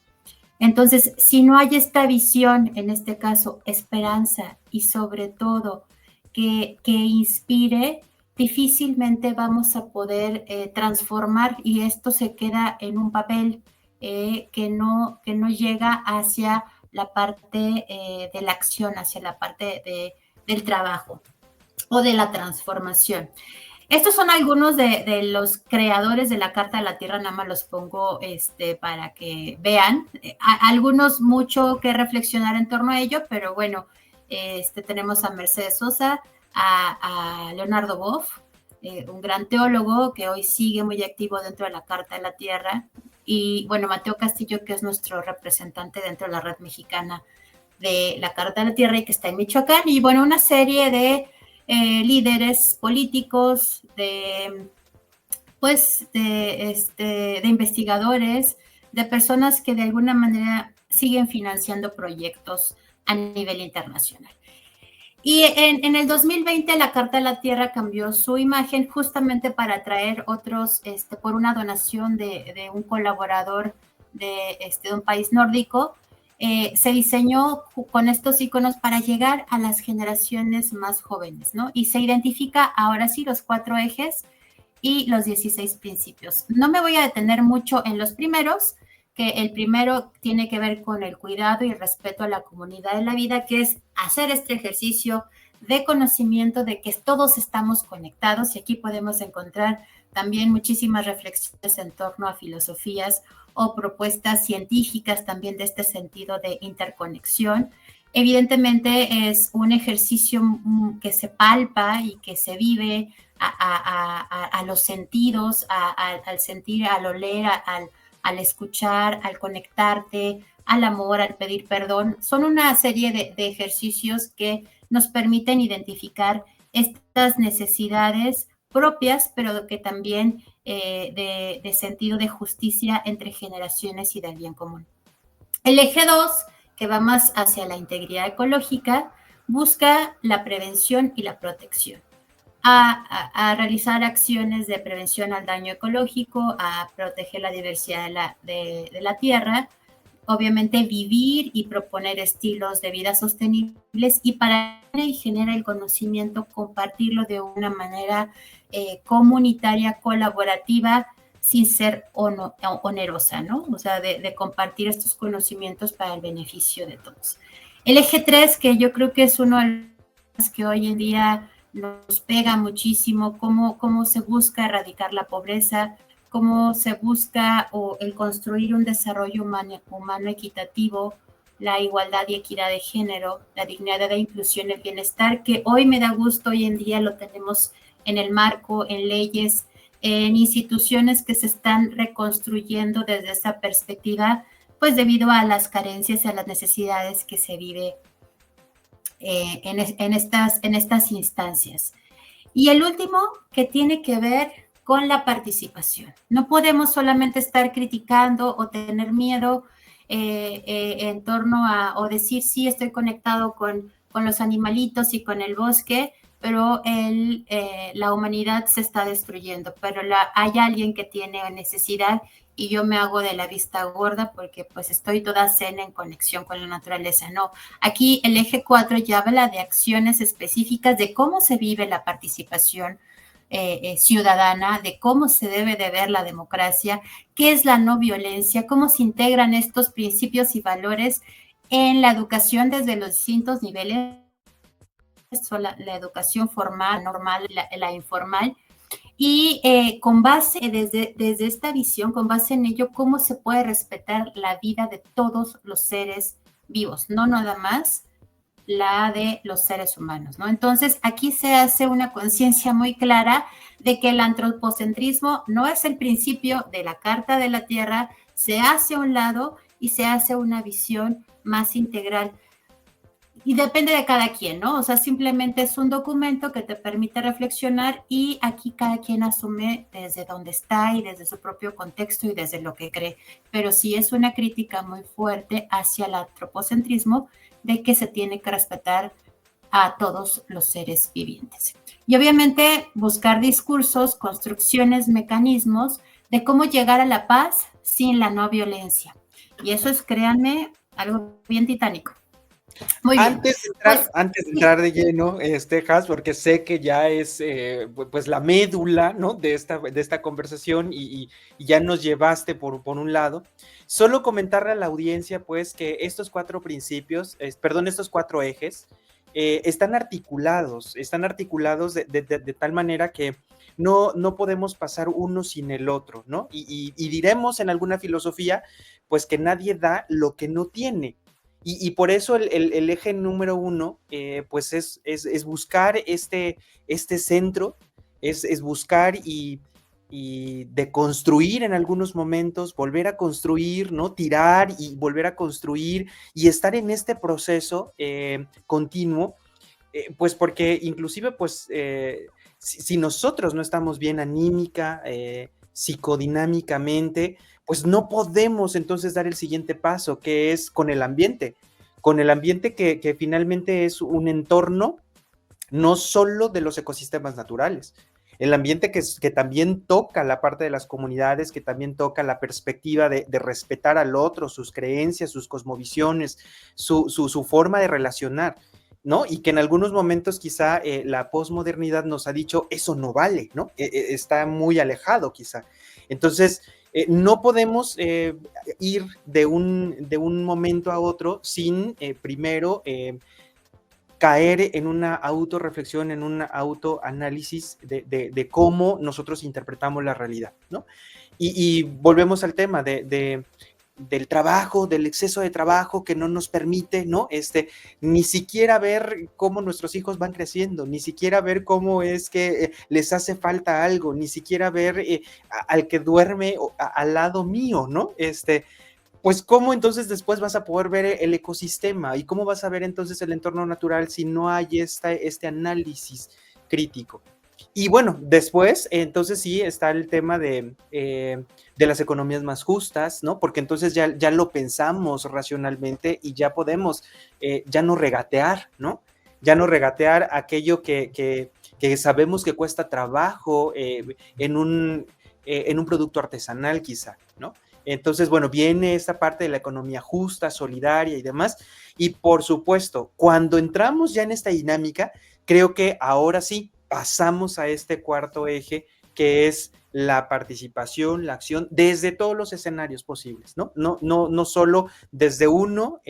Entonces, si no hay esta visión, en este caso, esperanza y sobre todo que inspire, difícilmente vamos a poder transformar y esto se queda en un papel que no llega hacia la parte de la acción, hacia la parte del trabajo o de la transformación. Estos son algunos de los creadores de la Carta de la Tierra, nada más los pongo para que vean. Algunos mucho que reflexionar en torno a ello, pero bueno, tenemos a Mercedes Sosa, a Leonardo Boff, un gran teólogo que hoy sigue muy activo dentro de la Carta de la Tierra, y bueno, Mateo Castillo, que es nuestro representante dentro de la red mexicana de la Carta de la Tierra y que está en Michoacán, y bueno, una serie de líderes políticos, de investigadores, de personas que de alguna manera siguen financiando proyectos a nivel internacional. Y en el 2020 la Carta de la Tierra cambió su imagen justamente para atraer otros, por una donación de un colaborador de un país nórdico. Se diseñó con estos iconos para llegar a las generaciones más jóvenes, ¿no? Y se identifica ahora sí los 4 ejes y los 16 principios. No me voy a detener mucho en los primeros, que el primero tiene que ver con el cuidado y respeto a la comunidad de la vida, que es hacer este ejercicio de conocimiento de que todos estamos conectados, y aquí podemos encontrar también muchísimas reflexiones en torno a filosofías o propuestas científicas también de este sentido de interconexión. Evidentemente es un ejercicio que se palpa y que se vive a los sentidos, al sentir, al oler, al escuchar, al conectarte, al amor, al pedir perdón. Son una serie de ejercicios que nos permiten identificar estas necesidades propias, pero que también de sentido de justicia entre generaciones y del bien común. El eje 2, que va más hacia la integridad ecológica, busca la prevención y la protección. A realizar acciones de prevención al daño ecológico, a proteger la diversidad de la tierra, obviamente vivir y proponer estilos de vida sostenibles, y para y genera el conocimiento, compartirlo de una manera comunitaria, colaborativa, sin ser onerosa, ¿no? O sea, de compartir estos conocimientos para el beneficio de todos. El eje 3, que yo creo que es uno de los que hoy en día nos pega muchísimo, cómo se busca erradicar la pobreza, cómo se busca el construir un desarrollo humano equitativo, la igualdad y equidad de género, la dignidad de inclusión, el bienestar, que hoy me da gusto, hoy en día lo tenemos en el marco, en leyes, en instituciones que se están reconstruyendo desde esa perspectiva, pues debido a las carencias y a las necesidades que se vive en estas instancias. Y el último, que tiene que ver con la participación. No podemos solamente estar criticando o tener miedo en torno a, o decir, sí, estoy conectado con los animalitos y con el bosque, pero la humanidad se está destruyendo, pero hay alguien que tiene necesidad y yo me hago de la vista gorda porque pues estoy toda zen en conexión con la naturaleza. No, aquí el eje 4 ya habla de acciones específicas de cómo se vive la participación ciudadana, de cómo se debe de ver la democracia, qué es la no violencia, cómo se integran estos principios y valores en la educación desde los distintos niveles, la educación formal, normal, la informal, y con base desde esta visión, con base en ello, cómo se puede respetar la vida de todos los seres vivos, no nada más la de los seres humanos, ¿no? Entonces, aquí se hace una conciencia muy clara de que el antropocentrismo no es el principio de la Carta de la Tierra, se hace a un lado y se hace una visión más integral. Y depende de cada quien, ¿no? O sea, simplemente es un documento que te permite reflexionar y aquí cada quien asume desde donde está y desde su propio contexto y desde lo que cree. Pero sí es una crítica muy fuerte hacia el antropocentrismo de que se tiene que respetar a todos los seres vivientes. Y obviamente buscar discursos, construcciones, mecanismos de cómo llegar a la paz sin la no violencia. Y eso es, créanme, algo bien titánico. Muy bien. Antes de entrar de lleno, Has, porque sé que ya es pues la médula, ¿no? de esta conversación y ya nos llevaste por un lado, solo comentarle a la audiencia pues que estos 4 principios, estos 4 ejes, están articulados de tal manera que no podemos pasar uno sin el otro, ¿no? Y diremos en alguna filosofía, pues que nadie da lo que no tiene. Y por eso el eje número 1, pues es buscar este centro, es buscar y deconstruir en algunos momentos, volver a construir, ¿no? Tirar y volver a construir y estar en este proceso continuo, pues porque inclusive, pues, si nosotros no estamos bien anímica, psicodinámicamente, pues no podemos entonces dar el siguiente paso, que es con el ambiente que finalmente es un entorno no solo de los ecosistemas naturales, el ambiente que también toca la parte de las comunidades, que también toca la perspectiva de respetar al otro, sus creencias, sus cosmovisiones, su forma de relacionar, ¿no? Y que en algunos momentos quizá la posmodernidad nos ha dicho, eso no vale, ¿no? Está muy alejado quizá. Entonces, no podemos ir de un momento a otro sin primero caer en una autorreflexión, en un autoanálisis de cómo nosotros interpretamos la realidad, ¿no? Y volvemos al tema del trabajo, del exceso de trabajo que no nos permite, ¿no? Ni siquiera ver cómo nuestros hijos van creciendo, ni siquiera ver cómo es que les hace falta algo, ni siquiera ver al que duerme al lado mío, ¿no? Pues cómo entonces después vas a poder ver el ecosistema y cómo vas a ver entonces el entorno natural si no hay este análisis crítico. Y bueno, después, entonces sí, está el tema de las economías más justas, ¿no? Porque entonces ya lo pensamos racionalmente y ya podemos ya no regatear, ¿no? Ya no regatear aquello que sabemos que cuesta trabajo en un producto artesanal quizá, ¿no? Entonces, bueno, viene esta parte de la economía justa, solidaria y demás. Y por supuesto, cuando entramos ya en esta dinámica, creo que ahora sí pasamos a este cuarto eje, que es la participación, la acción, desde todos los escenarios posibles, ¿no? No solo desde uno,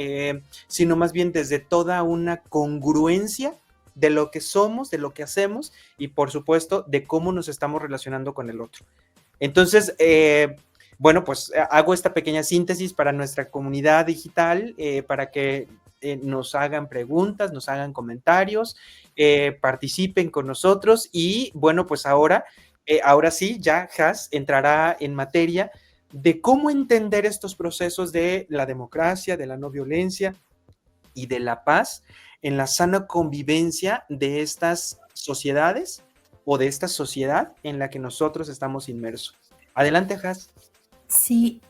sino más bien desde toda una congruencia de lo que somos, de lo que hacemos y, por supuesto, de cómo nos estamos relacionando con el otro. Entonces, bueno, pues hago esta pequeña síntesis para nuestra comunidad digital, para que nos hagan preguntas, nos hagan comentarios, participen con nosotros y bueno, pues ahora sí, ya Has entrará en materia de cómo entender estos procesos de la democracia, de la no violencia y de la paz en la sana convivencia de estas sociedades o de esta sociedad en la que nosotros estamos inmersos. Adelante, Has. Sí,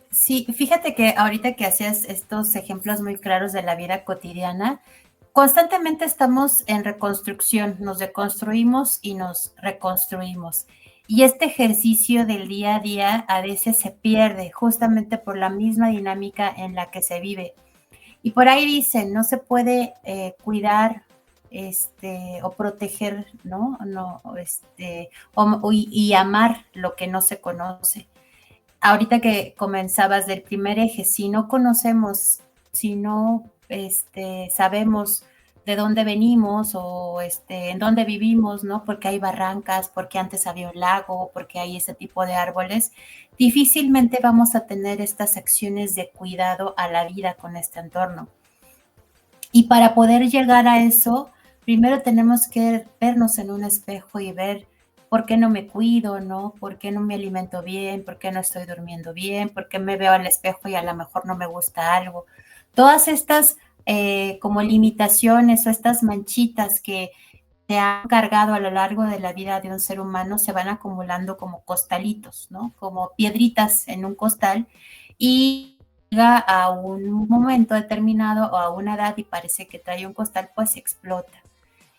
fíjate que ahorita que hacías estos ejemplos muy claros de la vida cotidiana, constantemente estamos en reconstrucción, nos deconstruimos y nos reconstruimos. Y este ejercicio del día a día a veces se pierde justamente por la misma dinámica en la que se vive. Y por ahí dicen, no se puede cuidar o proteger, ¿no? Y amar lo que no se conoce. Ahorita que comenzabas del primer eje, si no conocemos, si no sabemos de dónde venimos o en dónde vivimos, ¿no? Porque hay barrancas, porque antes había un lago, porque hay ese tipo de árboles, difícilmente vamos a tener estas acciones de cuidado a la vida con este entorno. Y para poder llegar a eso, primero tenemos que vernos en un espejo y ver ¿por qué no me cuido, no? ¿Por qué no me alimento bien? ¿Por qué no estoy durmiendo bien? ¿Por qué me veo al espejo y a lo mejor no me gusta algo? Todas estas como limitaciones o estas manchitas que se han cargado a lo largo de la vida de un ser humano se van acumulando como costalitos, ¿no? Como piedritas en un costal y llega a un momento determinado o a una edad y parece que trae un costal, pues explota.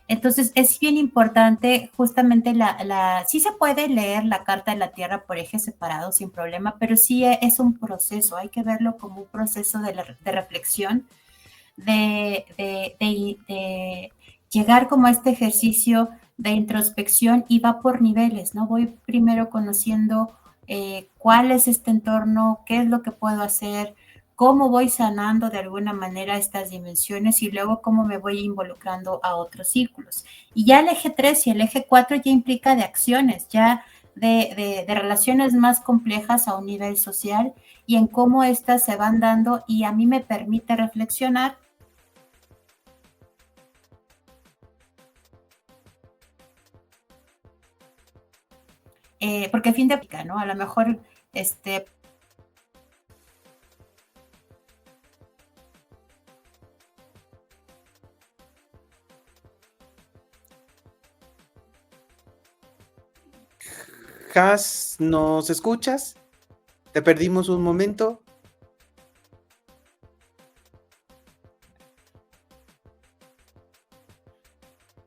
Entonces es bien importante justamente sí se puede leer la carta de la Tierra por ejes separados sin problema, pero sí es un proceso, hay que verlo como un proceso de reflexión, de llegar como a este ejercicio de introspección y va por niveles, ¿no? Voy primero conociendo cuál es este entorno, qué es lo que puedo hacer, cómo voy sanando de alguna manera estas dimensiones y luego cómo me voy involucrando a otros círculos. Y ya el eje 3 y el eje 4 ya implica de acciones, ya de relaciones más complejas a un nivel social y en cómo estas se van dando y a mí me permite reflexionar. Porque a fin de cuentas, ¿no? A lo mejor Has, ¿nos escuchas? Te perdimos un momento.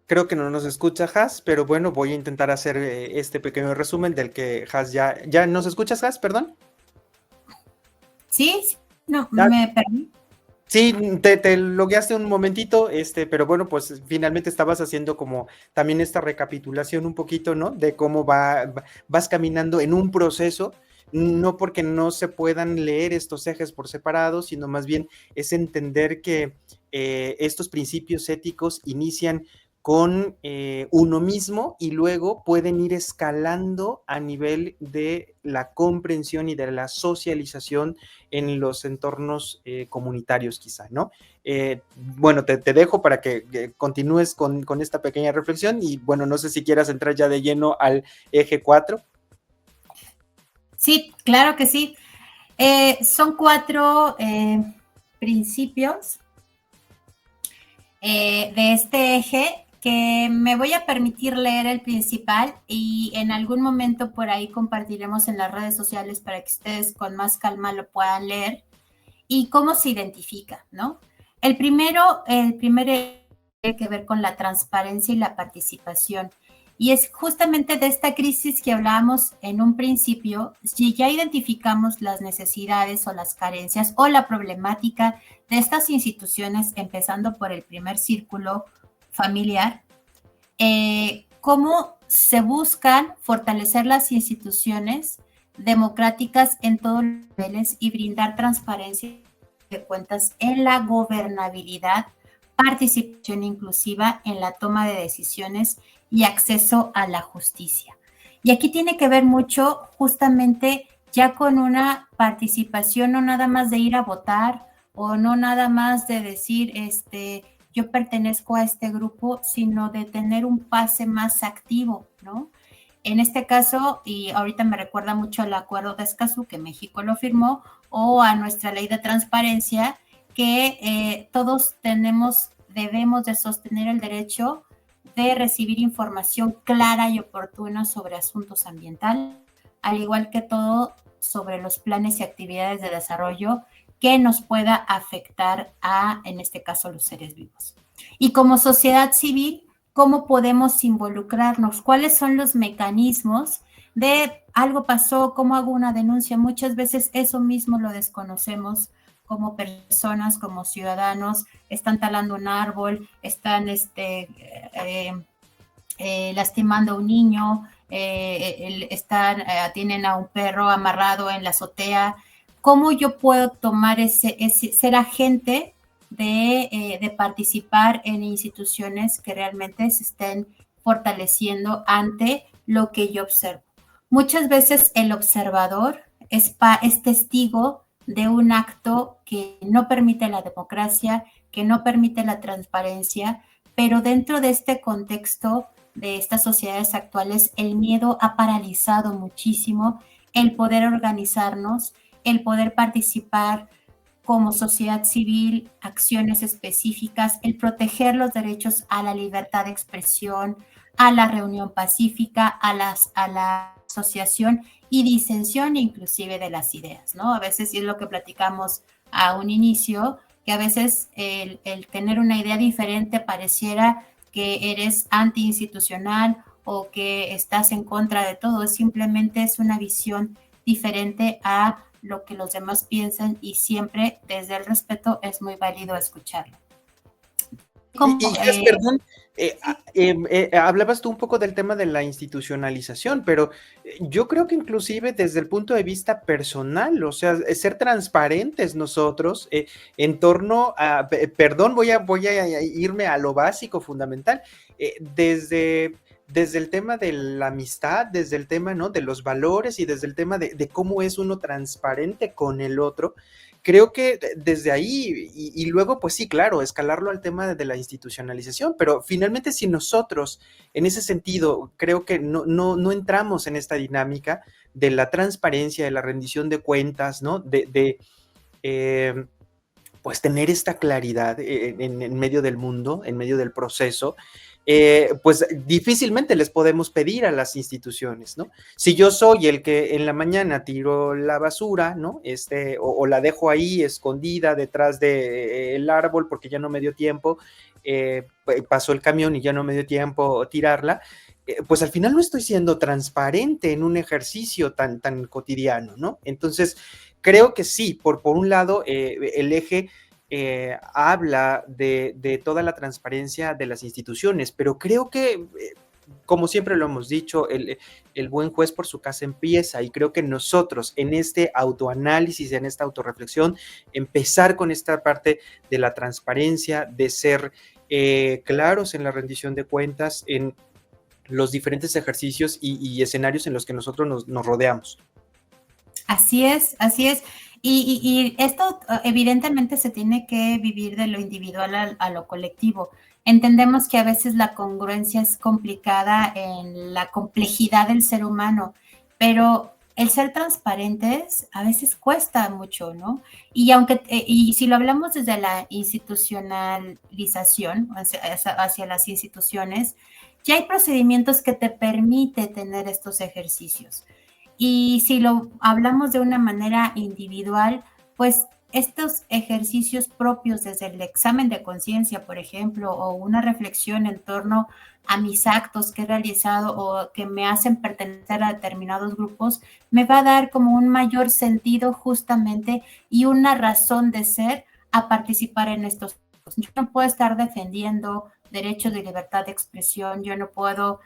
Creo que no nos escucha Has, pero bueno, voy a intentar hacer este pequeño resumen del que Has ¿Ya nos escuchas, Has? Perdón. Sí, no, Ya. me perdí. Sí, te logueaste un momentito, pero bueno, pues finalmente estabas haciendo como también esta recapitulación un poquito, ¿no? De cómo vas caminando en un proceso, no porque no se puedan leer estos ejes por separado, sino más bien es entender que estos principios éticos inician con uno mismo y luego pueden ir escalando a nivel de la comprensión y de la socialización en los entornos comunitarios quizá, ¿no? Bueno, te dejo para que continúes con esta pequeña reflexión y bueno, no sé si quieras entrar ya de lleno al eje 4. Sí, claro que sí. Son 4 principios de este eje que me voy a permitir leer el principal y en algún momento por ahí compartiremos en las redes sociales para que ustedes con más calma lo puedan leer y cómo se identifica, ¿no? El primero tiene que ver con la transparencia y la participación. Y es justamente de esta crisis que hablábamos en un principio, si ya identificamos las necesidades o las carencias o la problemática de estas instituciones, empezando por el primer círculo familiar, cómo se buscan fortalecer las instituciones democráticas en todos los niveles y brindar transparencia de cuentas en la gobernabilidad, participación inclusiva en la toma de decisiones y acceso a la justicia. Y aquí tiene que ver mucho justamente ya con una participación, no nada más de ir a votar o no nada más de decir, yo pertenezco a este grupo, sino de tener un pase más activo, ¿no? En este caso, y ahorita me recuerda mucho al Acuerdo de Escazú, que México lo firmó, o a nuestra ley de transparencia, que todos debemos de sostener el derecho de recibir información clara y oportuna sobre asuntos ambientales, al igual que todo sobre los planes y actividades de desarrollo que nos pueda afectar en este caso, los seres vivos. Y como sociedad civil, ¿cómo podemos involucrarnos? ¿Cuáles son los mecanismos de algo pasó, cómo hago una denuncia? Muchas veces eso mismo lo desconocemos como personas, como ciudadanos, están talando un árbol, están lastimando a un niño, tienen a un perro amarrado en la azotea. ¿Cómo yo puedo tomar ser agente de participar en instituciones que realmente se estén fortaleciendo ante lo que yo observo? Muchas veces el observador es testigo de un acto que no permite la democracia, que no permite la transparencia, pero dentro de este contexto de estas sociedades actuales, el miedo ha paralizado muchísimo el poder organizarnos, el poder participar como sociedad civil, acciones específicas, el proteger los derechos a la libertad de expresión, a la reunión pacífica, a la asociación y disensión inclusive de las ideas, ¿no? A veces, y es lo que platicamos a un inicio, que a veces el tener una idea diferente pareciera que eres antiinstitucional o que estás en contra de todo, simplemente es una visión diferente a lo que los demás piensan y siempre desde el respeto es muy válido escucharlo. Perdón, hablabas tú un poco del tema de la institucionalización, pero yo creo que inclusive desde el punto de vista personal, o sea, ser transparentes nosotros en torno a, perdón, voy a irme a lo básico, fundamental, desde el tema de la amistad, desde el tema, ¿no?, de los valores y desde el tema de cómo es uno transparente con el otro. Creo que desde ahí, y luego, pues sí, claro, escalarlo al tema de la institucionalización, pero finalmente si nosotros, en ese sentido, creo que no entramos en esta dinámica de la transparencia, de la rendición de cuentas, ¿no? Pues tener esta claridad en medio del mundo, en medio del proceso, pues difícilmente les podemos pedir a las instituciones, ¿no? Si yo soy el que en la mañana tiro la basura, ¿no? O la dejo ahí escondida detrás del árbol porque ya no me dio tiempo, pasó el camión y ya no me dio tiempo tirarla, pues al final no estoy siendo transparente en un ejercicio tan cotidiano, ¿no? Entonces, creo que sí, por un lado, el eje habla de toda la transparencia de las instituciones, pero creo que, como siempre lo hemos dicho, el buen juez por su casa empieza, y creo que nosotros en este autoanálisis, en esta autorreflexión, empezar con esta parte de la transparencia, de ser claros en la rendición de cuentas, en los diferentes ejercicios y escenarios en los que nosotros nos rodeamos. Así es, así es. Y esto evidentemente se tiene que vivir de lo individual a lo colectivo. Entendemos que a veces la congruencia es complicada en la complejidad del ser humano, pero el ser transparentes a veces cuesta mucho, ¿no? Y aunque, y si lo hablamos desde la institucionalización hacia las instituciones, ya hay procedimientos que te permiten tener estos ejercicios. Y si lo hablamos de una manera individual, pues estos ejercicios propios desde el examen de conciencia, por ejemplo, o una reflexión en torno a mis actos que he realizado o que me hacen pertenecer a determinados grupos, me va a dar como un mayor sentido justamente y una razón de ser a participar en estos. Yo no puedo estar defendiendo derechos de libertad de expresión, yo no puedo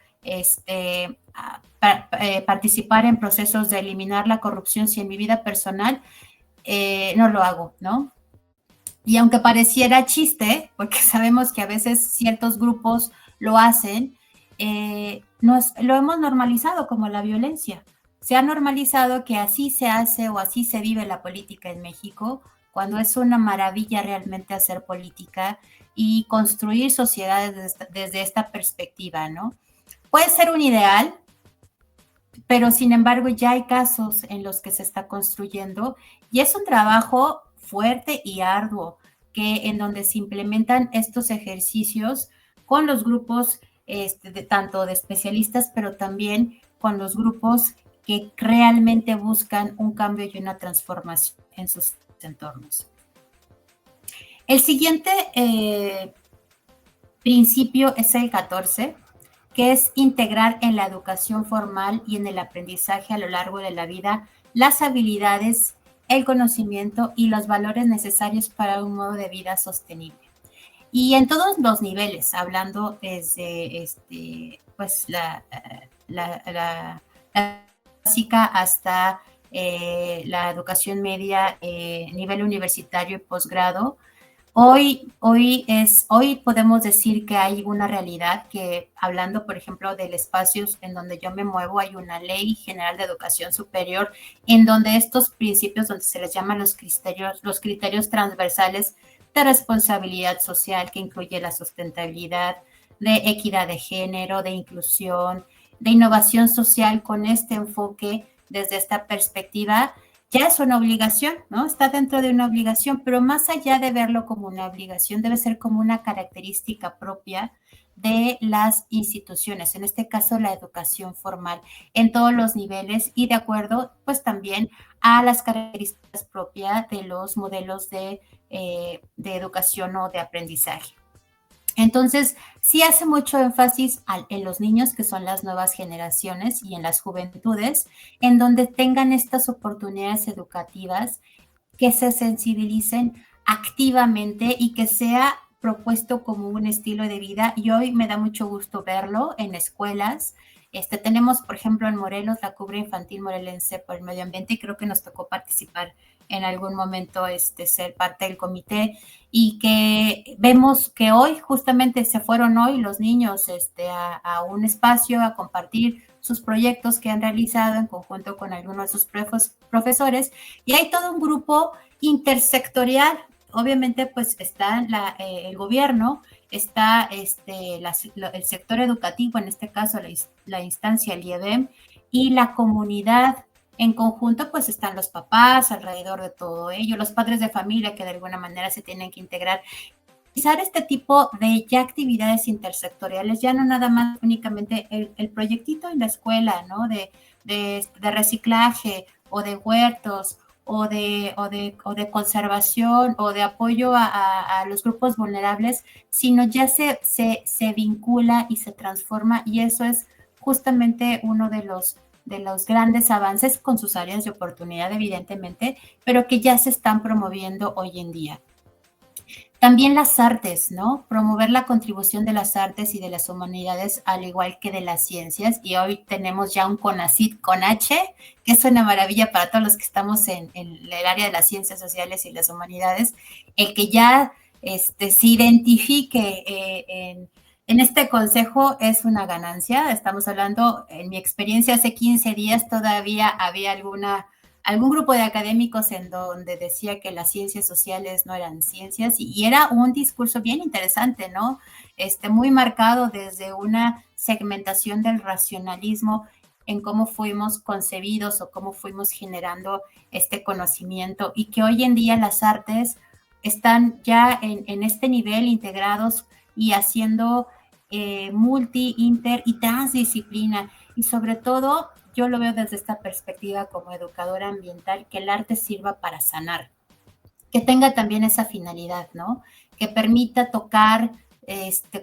participar en procesos de eliminar la corrupción si en mi vida personal no lo hago, ¿no? Y aunque pareciera chiste, porque sabemos que a veces ciertos grupos lo hacen, lo hemos normalizado como la violencia. Se ha normalizado que así se hace o así se vive la política en México, cuando es una maravilla realmente hacer política y construir sociedades desde esta perspectiva, ¿no? Puede ser un ideal, pero sin embargo ya hay casos en los que se está construyendo y es un trabajo fuerte y arduo en donde se implementan estos ejercicios con los grupos tanto de especialistas, pero también con los grupos que realmente buscan un cambio y una transformación en sus entornos. El siguiente principio es el 14, que es integrar en la educación formal y en el aprendizaje a lo largo de la vida las habilidades, el conocimiento y los valores necesarios para un modo de vida sostenible. Y en todos los niveles, hablando desde pues la básica hasta la educación media, nivel universitario y posgrado. Hoy podemos decir que hay una realidad que, hablando, por ejemplo, del espacio en donde yo me muevo, hay una ley general de educación superior en donde estos principios, donde se les llaman los criterios transversales de responsabilidad social, que incluye la sustentabilidad, de equidad de género, de inclusión, de innovación social con este enfoque desde esta perspectiva, ya es una obligación, ¿no? Está dentro de una obligación, pero más allá de verlo como una obligación, debe ser como una característica propia de las instituciones, en este caso la educación formal, en todos los niveles y de acuerdo, pues también a las características propias de los modelos de educación o de aprendizaje. Entonces, sí hace mucho énfasis en los niños, que son las nuevas generaciones, y en las juventudes, en donde tengan estas oportunidades educativas, que se sensibilicen activamente y que sea propuesto como un estilo de vida. Y hoy me da mucho gusto verlo en escuelas. Tenemos, por ejemplo, en Morelos, la Cubre Infantil Morelense por el Medio Ambiente, y creo que nos tocó participar en algún momento, ser parte del comité, y que vemos que hoy, justamente se fueron hoy los niños a un espacio a compartir sus proyectos que han realizado en conjunto con algunos de sus profesores, y hay todo un grupo intersectorial. Obviamente, pues está el gobierno, está el sector educativo, en este caso la instancia, el IEDEM, y la comunidad en conjunto, pues están los papás alrededor de todo ello, los padres de familia que de alguna manera se tienen que integrar. Realizar este tipo de ya actividades intersectoriales, ya no nada más únicamente el proyectito en la escuela, ¿no? De reciclaje o de huertos o de conservación o de apoyo a los grupos vulnerables, sino ya se vincula y se transforma, y eso es justamente uno de los grandes avances, con sus áreas de oportunidad, evidentemente, pero que ya se están promoviendo hoy en día. También las artes, ¿no? Promover la contribución de las artes y de las humanidades, al igual que de las ciencias. Y hoy tenemos ya un CONACYT con H, que es una maravilla para todos los que estamos en el área de las ciencias sociales y las humanidades, el que ya se identifique en este consejo es una ganancia. Estamos hablando, en mi experiencia hace 15 días todavía había algún grupo de académicos en donde decía que las ciencias sociales no eran ciencias, y era un discurso bien interesante, ¿no? Muy marcado desde una segmentación del racionalismo en cómo fuimos concebidos o cómo fuimos generando este conocimiento, y que hoy en día las artes están ya en este nivel integrados y haciendo multi, inter y transdisciplina, y sobre todo yo lo veo desde esta perspectiva como educadora ambiental, que el arte sirva para sanar, que tenga también esa finalidad, ¿no? Que permita tocar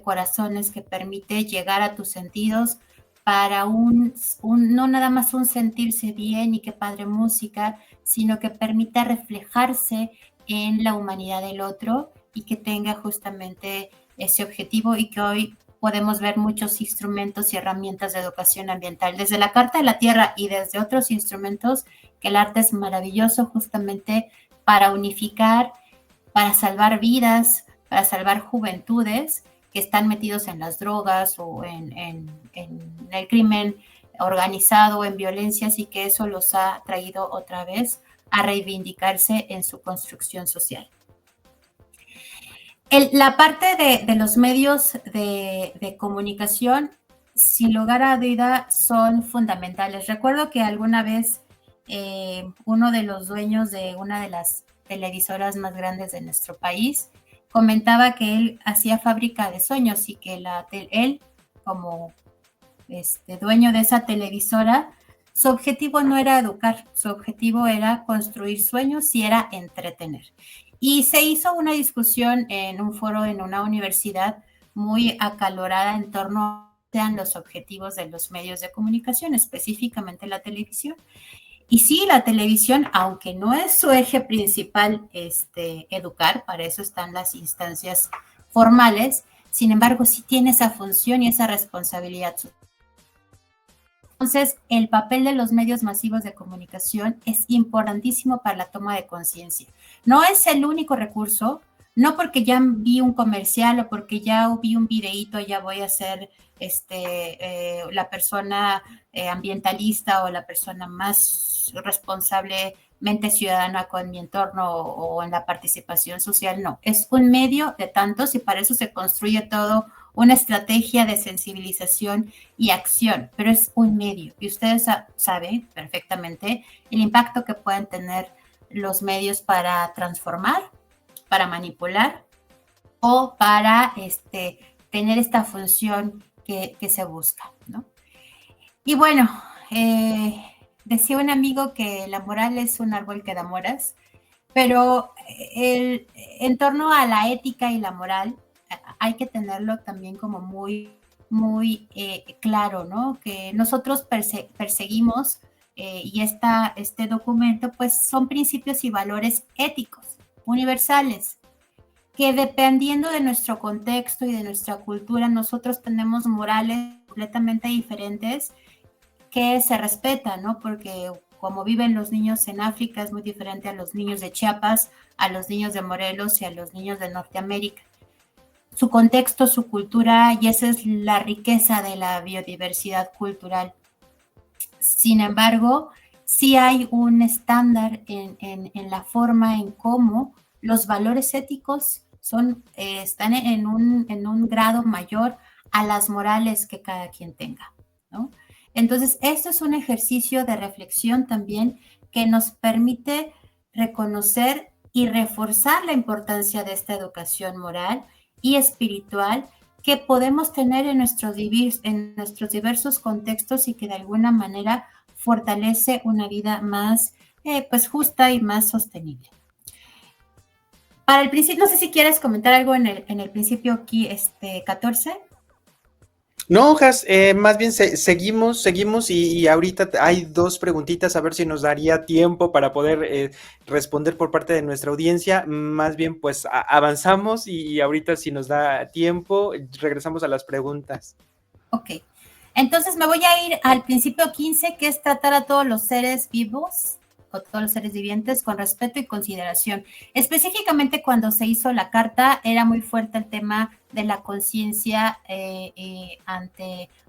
corazones, que permite llegar a tus sentidos para no nada más un sentirse bien y qué padre música, sino que permita reflejarse en la humanidad del otro y que tenga justamente ese objetivo, y que hoy podemos ver muchos instrumentos y herramientas de educación ambiental, desde la Carta de la Tierra y desde otros instrumentos, que el arte es maravilloso justamente para unificar, para salvar vidas, para salvar juventudes que están metidos en las drogas o en el crimen organizado, en violencias, y que eso los ha traído otra vez a reivindicarse en su construcción social. La parte de los medios de comunicación, sin lugar a duda, son fundamentales. Recuerdo que alguna vez uno de los dueños de una de las televisoras más grandes de nuestro país comentaba que él hacía fábrica de sueños, y que él, como dueño de esa televisora, su objetivo no era educar, su objetivo era construir sueños y era entretener. Y se hizo una discusión en un foro en una universidad muy acalorada en torno a los objetivos de los medios de comunicación, específicamente la televisión. Y sí, la televisión, aunque no es su eje principal educar, para eso están las instancias formales, sin embargo, sí tiene esa función y esa responsabilidad. Entonces, el papel de los medios masivos de comunicación es importantísimo para la toma de conciencia. No es el único recurso, no porque ya vi un comercial o porque ya vi un videíto, ya voy a ser la persona ambientalista o la persona más responsablemente ciudadana con mi entorno o en la participación social. No, es un medio de tantos, y para eso se construye todo una estrategia de sensibilización y acción, pero es un medio. Y ustedes saben perfectamente el impacto que pueden tener los medios para transformar, para manipular o para tener esta función que se busca, ¿no? Y bueno, decía un amigo que la moral es un árbol que da moras, pero en torno a la ética y la moral hay que tenerlo también como muy, muy claro, ¿no? Que nosotros perseguimos y este documento, pues son principios y valores éticos, universales, que dependiendo de nuestro contexto y de nuestra cultura, nosotros tenemos morales completamente diferentes que se respetan, ¿no? Porque como viven los niños en África es muy diferente a los niños de Chiapas, a los niños de Morelos y a los niños de Norteamérica. Su contexto, su cultura, y esa es la riqueza de la biodiversidad cultural. Sin embargo, sí hay un estándar en la forma en cómo los valores éticos están en un grado mayor a las morales que cada quien tenga, ¿no? Entonces, esto es un ejercicio de reflexión también que nos permite reconocer y reforzar la importancia de esta educación moral y espiritual que podemos tener en nuestros diversos contextos y que de alguna manera fortalece una vida más pues justa y más sostenible. Para el principio, no sé si quieres comentar algo en el principio aquí, 14. No, Jas, más bien seguimos y ahorita hay dos preguntitas, a ver si nos daría tiempo para poder responder por parte de nuestra audiencia. Más bien, pues avanzamos y ahorita si nos da tiempo, regresamos a las preguntas. Ok, entonces me voy a ir al principio 15, que es tratar a todos los seres vivos o todos los seres vivientes con respeto y consideración. Específicamente cuando se hizo la carta era muy fuerte el tema de la conciencia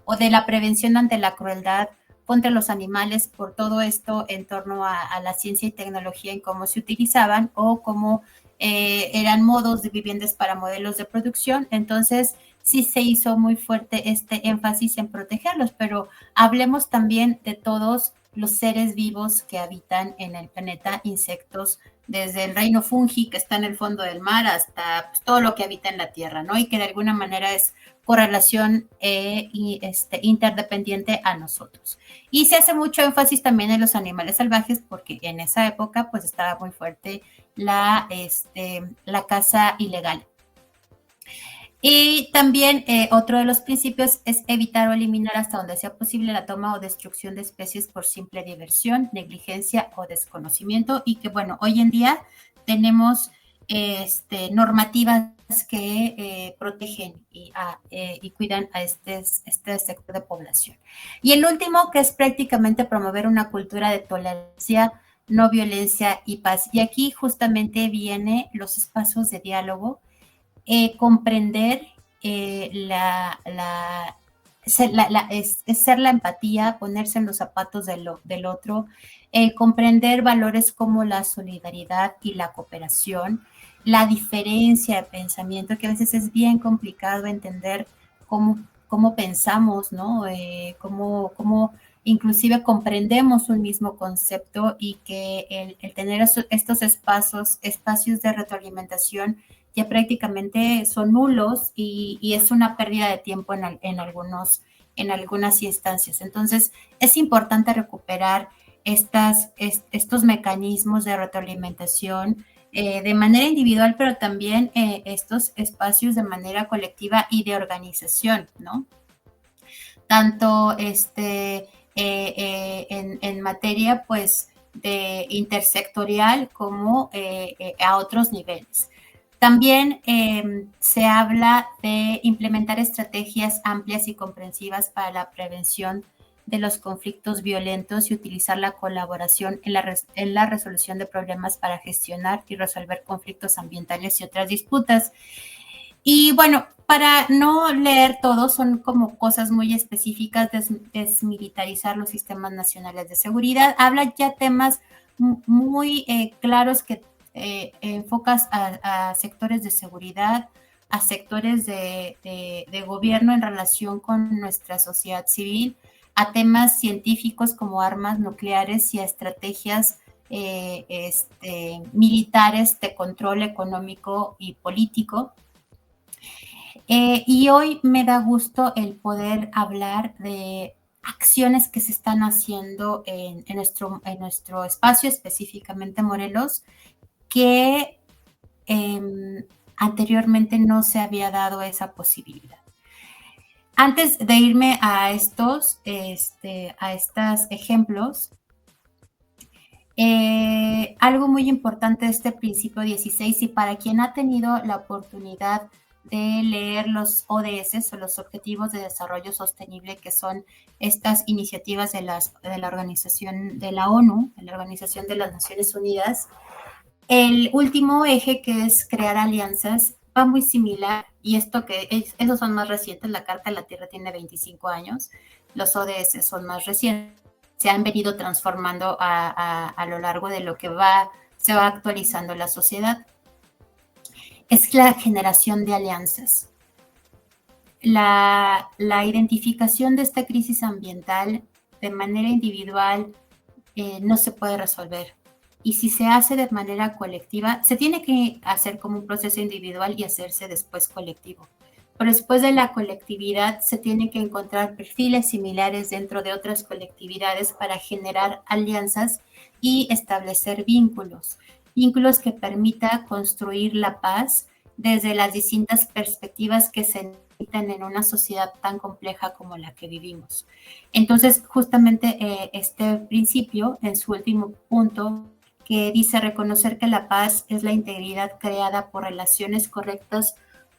o de la prevención ante la crueldad contra los animales, por todo esto en torno a la ciencia y tecnología en cómo se utilizaban o cómo eran modos de viviendas para modelos de producción. Entonces sí se hizo muy fuerte este énfasis en protegerlos, pero hablemos también de todos los seres vivos que habitan en el planeta, insectos, desde el reino fungi que está en el fondo del mar hasta pues, todo lo que habita en la tierra, ¿no? Y que de alguna manera es correlación interdependiente a nosotros. Y se hace mucho énfasis también en los animales salvajes porque en esa época pues estaba muy fuerte la caza ilegal. Y también otro de los principios es evitar o eliminar hasta donde sea posible la toma o destrucción de especies por simple diversión, negligencia o desconocimiento, y que bueno, hoy en día tenemos normativas que protegen y cuidan a este sector de población. Y el último, que es prácticamente promover una cultura de tolerancia, no violencia y paz. Y aquí justamente vienen los espacios de diálogo, comprender ser la empatía, ponerse en los zapatos del otro, comprender valores como la solidaridad y la cooperación, la diferencia de pensamiento, que a veces es bien complicado entender cómo pensamos, ¿no? Cómo inclusive comprendemos un mismo concepto, y que el tener estos espacios de retroalimentación ya prácticamente son nulos y es una pérdida de tiempo en algunas instancias. Entonces, es importante recuperar estos mecanismos de retroalimentación de manera individual, pero también estos espacios de manera colectiva y de organización, ¿no? Tanto en materia, pues, de intersectorial como a otros niveles. También se habla de implementar estrategias amplias y comprensivas para la prevención de los conflictos violentos y utilizar la colaboración en la resolución de problemas para gestionar y resolver conflictos ambientales y otras disputas. Y bueno, para no leer todo, son como cosas muy específicas, desmilitarizar los sistemas nacionales de seguridad. Habla ya temas muy claros que enfocas a sectores de seguridad, a sectores de gobierno en relación con nuestra sociedad civil, a temas científicos como armas nucleares y a estrategias militares de control económico y político. Y hoy me da gusto el poder hablar de acciones que se están haciendo en nuestro espacio, específicamente Morelos, que anteriormente no se había dado esa posibilidad. Antes de irme a estos ejemplos, algo muy importante de este principio 16, y para quien ha tenido la oportunidad de leer los ODS o los Objetivos de Desarrollo Sostenible, que son estas iniciativas de la organización de la ONU, de la Organización de las Naciones Unidas, el último eje, que es crear alianzas, va muy similar, y esos son más recientes. La Carta de la Tierra tiene 25 años, los ODS son más recientes, se han venido transformando a lo largo de lo que se va actualizando la sociedad. Es la generación de alianzas. La identificación de esta crisis ambiental de manera individual no se puede resolver. Y si se hace de manera colectiva, se tiene que hacer como un proceso individual y hacerse después colectivo. Pero después de la colectividad se tienen que encontrar perfiles similares dentro de otras colectividades para generar alianzas y establecer vínculos que permita construir la paz desde las distintas perspectivas que se necesitan en una sociedad tan compleja como la que vivimos. Entonces, justamente este principio, en su último punto, que dice reconocer que la paz es la integridad creada por relaciones correctas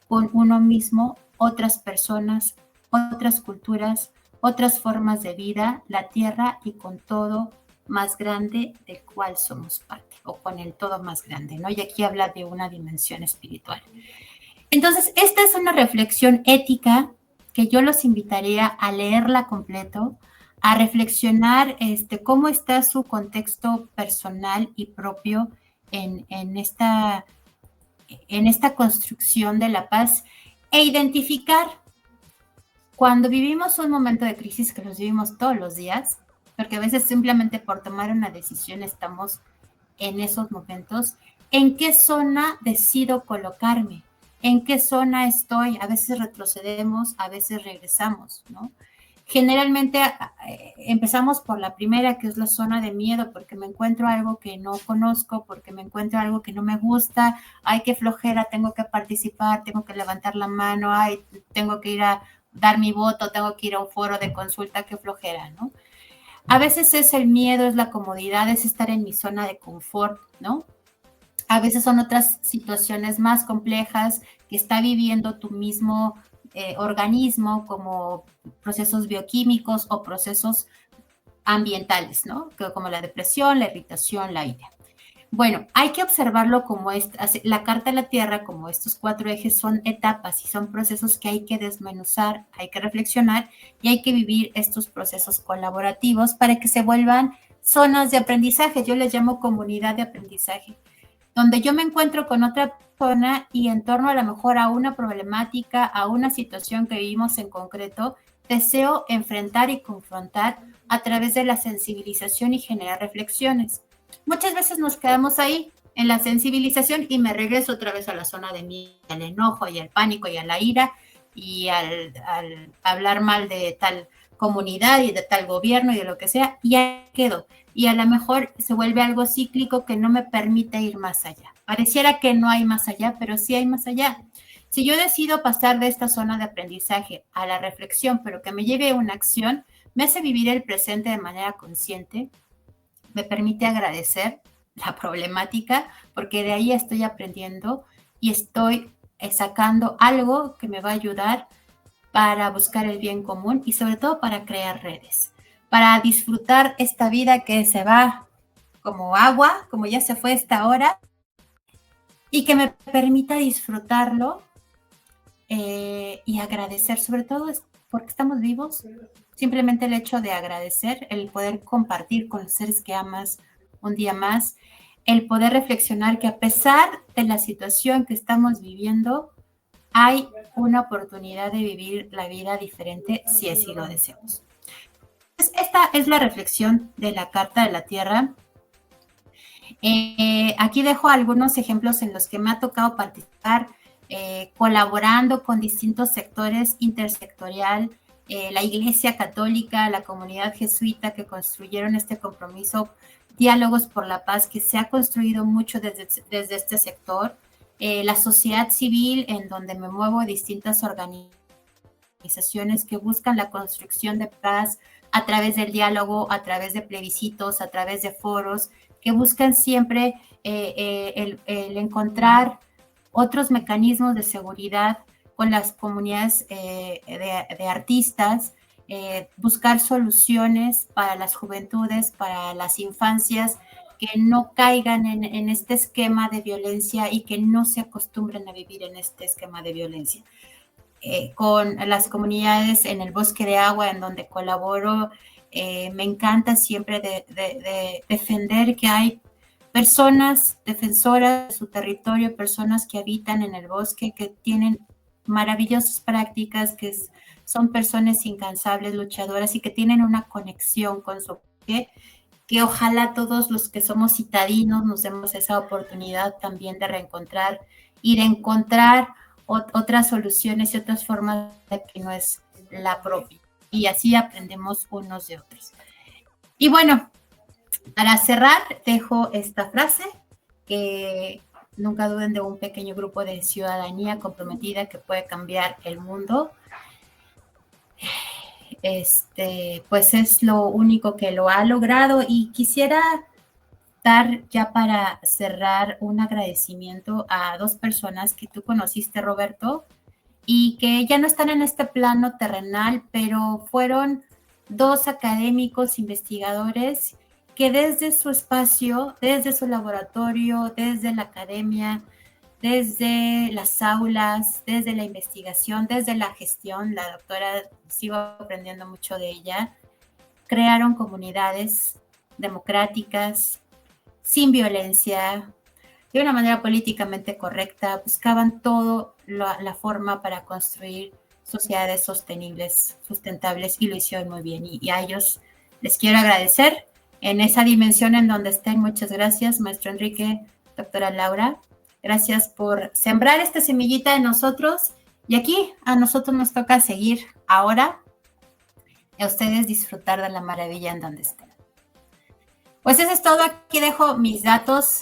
con uno mismo, otras personas, otras culturas, otras formas de vida, la tierra y con todo más grande del cual somos parte, o con el todo más grande, ¿no? Y aquí habla de una dimensión espiritual. Entonces, esta es una reflexión ética que yo los invitaría a leerla completo, a reflexionar cómo está su contexto personal y propio en esta construcción de la paz, e identificar cuando vivimos un momento de crisis, que los vivimos todos los días, porque a veces simplemente por tomar una decisión estamos en esos momentos, ¿en qué zona decido colocarme? ¿En qué zona estoy? A veces retrocedemos, a veces regresamos, ¿no? Generalmente empezamos por la primera, que es la zona de miedo, porque me encuentro algo que no conozco, porque me encuentro algo que no me gusta, ay, qué flojera, tengo que participar, tengo que levantar la mano, ay, tengo que ir a dar mi voto, tengo que ir a un foro de consulta, qué flojera, ¿no? A veces es el miedo, es la comodidad, es estar en mi zona de confort, ¿no? A veces son otras situaciones más complejas que está viviendo tu mismo organismo, como procesos bioquímicos o procesos ambientales, ¿no? Como la depresión, la irritación, la ira. Bueno, hay que observarlo como la Carta de la Tierra, como estos 4 ejes son etapas y son procesos que hay que desmenuzar, hay que reflexionar y hay que vivir estos procesos colaborativos para que se vuelvan zonas de aprendizaje. Yo les llamo comunidad de aprendizaje, donde yo me encuentro con otra persona y en torno a lo mejor a una problemática, a una situación que vivimos en concreto, deseo enfrentar y confrontar a través de la sensibilización y generar reflexiones. Muchas veces nos quedamos ahí en la sensibilización y me regreso otra vez a la zona de mí, al enojo y al pánico y a la ira y al hablar mal de tal comunidad y de tal gobierno y de lo que sea, y ahí quedo. Y a lo mejor se vuelve algo cíclico que no me permite ir más allá. Pareciera que no hay más allá, pero sí hay más allá. Si yo decido pasar de esta zona de aprendizaje a la reflexión, pero que me lleve a una acción, me hace vivir el presente de manera consciente, me permite agradecer la problemática, porque de ahí estoy aprendiendo y estoy sacando algo que me va a ayudar para buscar el bien común y sobre todo para crear redes, para disfrutar esta vida que se va como agua, como ya se fue esta hora, y que me permita disfrutarlo y agradecer, sobre todo porque estamos vivos. Simplemente el hecho de agradecer, el poder compartir con los seres que amas un día más, el poder reflexionar que a pesar de la situación que estamos viviendo, hay una oportunidad de vivir la vida diferente si así lo deseamos. Esta es la reflexión de la Carta de la Tierra. Aquí dejo algunos ejemplos en los que me ha tocado participar, colaborando con distintos sectores intersectorial, la Iglesia Católica, la comunidad jesuita que construyeron este compromiso, Diálogos por la Paz, que se ha construido mucho desde este sector, la sociedad civil, en donde me muevo, distintas organizaciones que buscan la construcción de paz a través del diálogo, a través de plebiscitos, a través de foros, que buscan siempre el encontrar otros mecanismos de seguridad con las comunidades de artistas, buscar soluciones para las juventudes, para las infancias, que no caigan en este esquema de violencia y que no se acostumbren a vivir en este esquema de violencia. Con las comunidades en el Bosque de Agua, en donde colaboro, me encanta siempre de defender que hay personas defensoras de su territorio, personas que habitan en el bosque, que tienen maravillosas prácticas, que son personas incansables, luchadoras y que tienen una conexión con su bosque, que ojalá todos los que somos citadinos nos demos esa oportunidad también de reencontrar y de encontrar otras soluciones y otras formas de que no es la propia. Y así aprendemos unos de otros. Y bueno, para cerrar, dejo esta frase, que nunca duden de un pequeño grupo de ciudadanía comprometida que puede cambiar el mundo. Pues es lo único que lo ha logrado, y quisiera dar, ya para cerrar, un agradecimiento a dos personas que tú conociste, Roberto, y que ya no están en este plano terrenal, pero fueron dos académicos investigadores que desde su espacio, desde su laboratorio, desde la academia, desde las aulas, desde la investigación, desde la gestión, la doctora, sigo aprendiendo mucho de ella, crearon comunidades democráticas, sin violencia, de una manera políticamente correcta, buscaban toda la forma para construir sociedades sostenibles, sustentables, y lo hicieron muy bien. Y a ellos les quiero agradecer en esa dimensión en donde estén. Muchas gracias, maestro Enrique, doctora Laura. Gracias por sembrar esta semillita en nosotros. Y aquí a nosotros nos toca seguir ahora, y a ustedes disfrutar de la maravilla en donde estén. Pues eso es todo. Aquí dejo mis datos,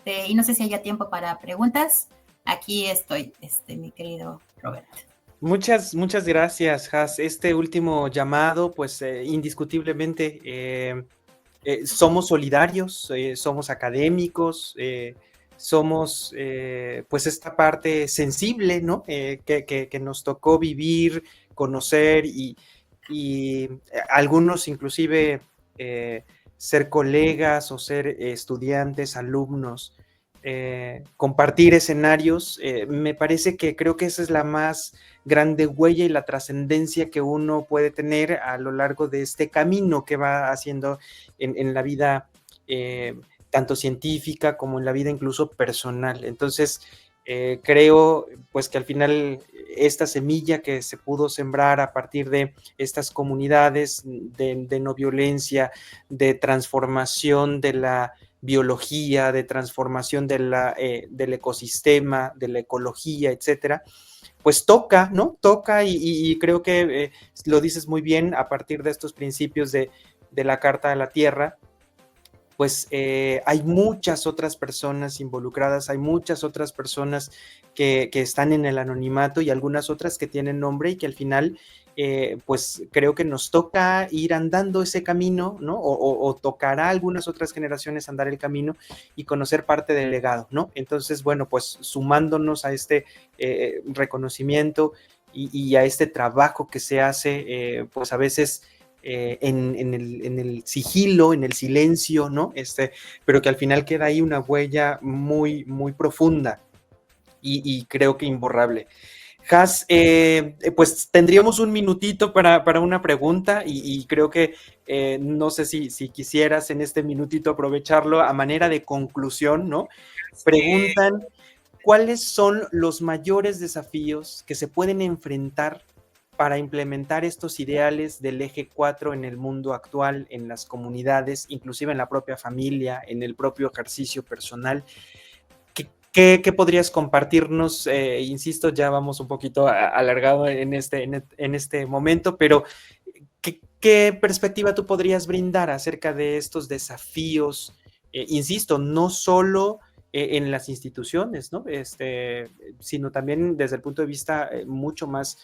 y no sé si haya tiempo para preguntas. Aquí estoy, mi querido Roberto. Muchas gracias, Has. Este último llamado, pues indiscutiblemente somos solidarios, somos académicos, somos pues esta parte sensible, ¿no? Que nos tocó vivir, conocer y algunos inclusive ser colegas o ser estudiantes, alumnos, compartir escenarios. Me parece que creo que esa es la más grande huella y la trascendencia que uno puede tener a lo largo de este camino que va haciendo en la vida, tanto científica como en la vida incluso personal. Entonces, creo pues que al final esta semilla que se pudo sembrar a partir de estas comunidades de no violencia, de transformación de la biología, de transformación del ecosistema, de la ecología, etcétera, pues toca, ¿no? Toca y creo que lo dices muy bien a partir de estos principios de la Carta de la Tierra. Pues hay muchas otras personas involucradas, hay muchas otras personas que están en el anonimato y algunas otras que tienen nombre y que al final, pues creo que nos toca ir andando ese camino, ¿no? O tocará a algunas otras generaciones andar el camino y conocer parte del legado, ¿no? Entonces, bueno, pues sumándonos a este reconocimiento y a este trabajo que se hace, pues a veces en el sigilo, en el silencio, ¿no? Pero que al final queda ahí una huella muy, muy profunda y creo que imborrable. Has, pues tendríamos un minutito para una pregunta y creo que no sé si quisieras en este minutito aprovecharlo a manera de conclusión, ¿no? Preguntan, ¿cuáles son los mayores desafíos que se pueden enfrentar para implementar estos ideales del eje 4 en el mundo actual, en las comunidades, inclusive en la propia familia, en el propio ejercicio personal? ¿Qué podrías compartirnos? Insisto, ya vamos un poquito alargado en este momento, pero ¿qué perspectiva tú podrías brindar acerca de estos desafíos? Insisto, no solo en las instituciones, ¿no? Sino también desde el punto de vista mucho más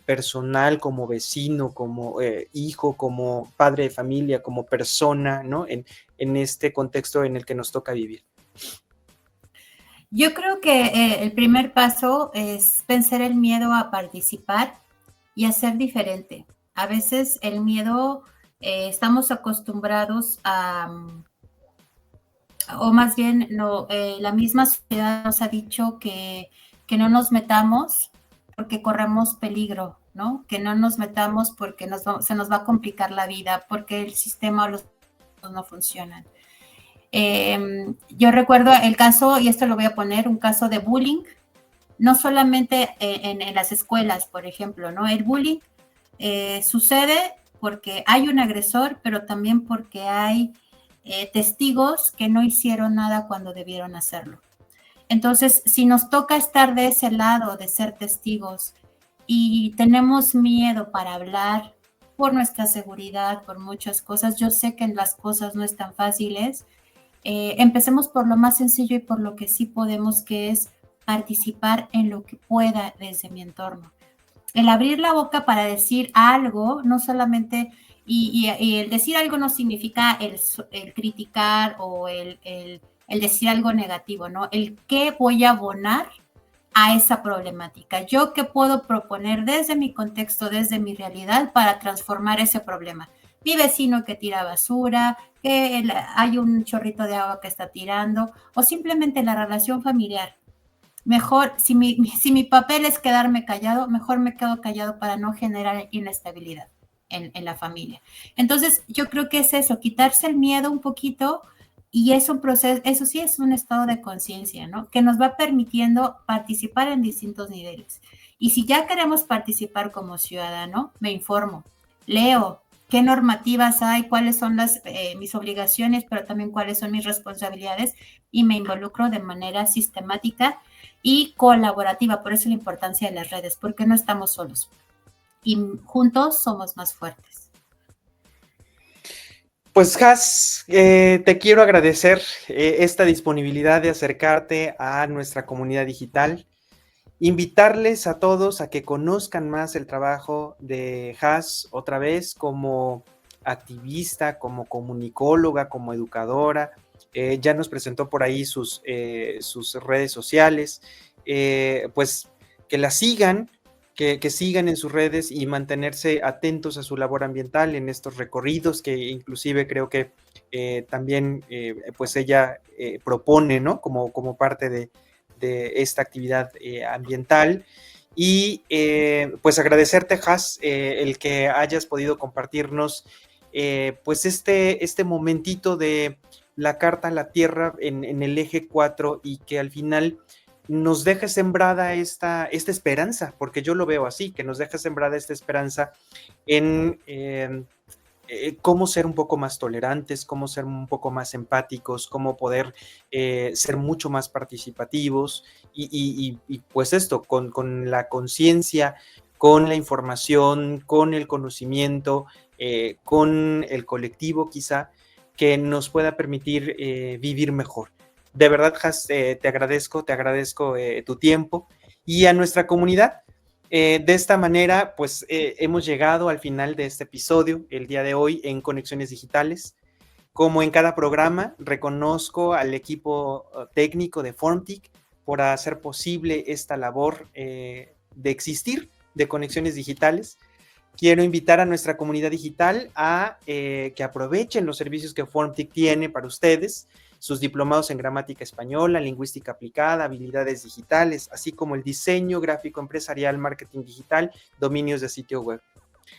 personal, como vecino, como hijo, como padre de familia, como persona, ¿no? En este contexto en el que nos toca vivir. Yo creo que el primer paso es vencer el miedo a participar y a ser diferente. A veces el miedo, estamos acostumbrados o más bien no, la misma sociedad nos ha dicho que no nos metamos porque corremos peligro, ¿no? Que no nos metamos porque se nos va a complicar la vida, porque el sistema o los no funcionan. Yo recuerdo el caso, y esto lo voy a poner, un caso de bullying, no solamente en las escuelas, por ejemplo, ¿no? El bullying sucede porque hay un agresor, pero también porque hay testigos que no hicieron nada cuando debieron hacerlo. Entonces, si nos toca estar de ese lado, de ser testigos, y tenemos miedo para hablar por nuestra seguridad, por muchas cosas, yo sé que las cosas no están fáciles. Empecemos por lo más sencillo y por lo que sí podemos, que es participar en lo que pueda desde mi entorno. El abrir la boca para decir algo, no solamente, y el decir algo no significa el criticar o el decir algo negativo, ¿no? El qué voy a abonar a esa problemática. Yo qué puedo proponer desde mi contexto, desde mi realidad para transformar ese problema. Mi vecino que tira basura, que hay un chorrito de agua que está tirando, o simplemente la relación familiar. Mejor, si mi papel es quedarme callado, mejor me quedo callado para no generar inestabilidad en la familia. Entonces, yo creo que es eso, quitarse el miedo un poquito, y es un proceso, eso sí es un estado de conciencia, ¿no? Que nos va permitiendo participar en distintos niveles. Y si ya queremos participar como ciudadano, me informo, leo qué normativas hay, cuáles son mis obligaciones, pero también cuáles son mis responsabilidades, y me involucro de manera sistemática y colaborativa. Por eso la importancia de las redes, porque no estamos solos y juntos somos más fuertes. Pues Has, te quiero agradecer esta disponibilidad de acercarte a nuestra comunidad digital, invitarles a todos a que conozcan más el trabajo de Has otra vez como activista, como comunicóloga, como educadora. Ya nos presentó por ahí sus redes sociales, pues que la sigan, que sigan en sus redes y mantenerse atentos a su labor ambiental en estos recorridos que inclusive creo que también pues ella propone, ¿no? Como parte de esta actividad ambiental. Y pues agradecerte, Has, el que hayas podido compartirnos pues este momentito de la Carta a la Tierra en el eje 4 y que al final nos deja sembrada esta esperanza, porque yo lo veo así, que nos deja sembrada esta esperanza en cómo ser un poco más tolerantes, cómo ser un poco más empáticos, cómo poder ser mucho más participativos y pues esto, con la conciencia, con la información, con el conocimiento, con el colectivo quizá, que nos pueda permitir vivir mejor. De verdad, Has, te agradezco tu tiempo y a nuestra comunidad. De esta manera, pues hemos llegado al final de este episodio, el día de hoy en Conexiones Digitales. Como en cada programa, reconozco al equipo técnico de Formtic por hacer posible esta labor de existir de Conexiones Digitales. Quiero invitar a nuestra comunidad digital a que aprovechen los servicios que Formtic tiene para ustedes, sus diplomados en gramática española, lingüística aplicada, habilidades digitales, así como el diseño gráfico empresarial, marketing digital, dominios de sitio web.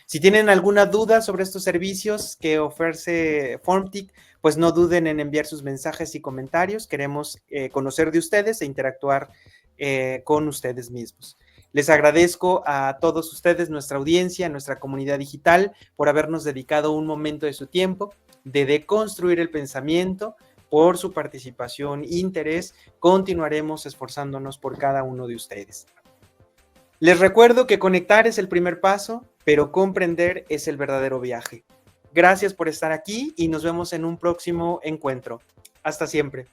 Si tienen alguna duda sobre estos servicios que ofrece FormTIC, pues no duden en enviar sus mensajes y comentarios. Queremos conocer de ustedes e interactuar con ustedes mismos. Les agradezco a todos ustedes, nuestra audiencia, nuestra comunidad digital, por habernos dedicado un momento de su tiempo de deconstruir el pensamiento. Por su participación e interés, continuaremos esforzándonos por cada uno de ustedes. Les recuerdo que conectar es el primer paso, pero comprender es el verdadero viaje. Gracias por estar aquí y nos vemos en un próximo encuentro. Hasta siempre.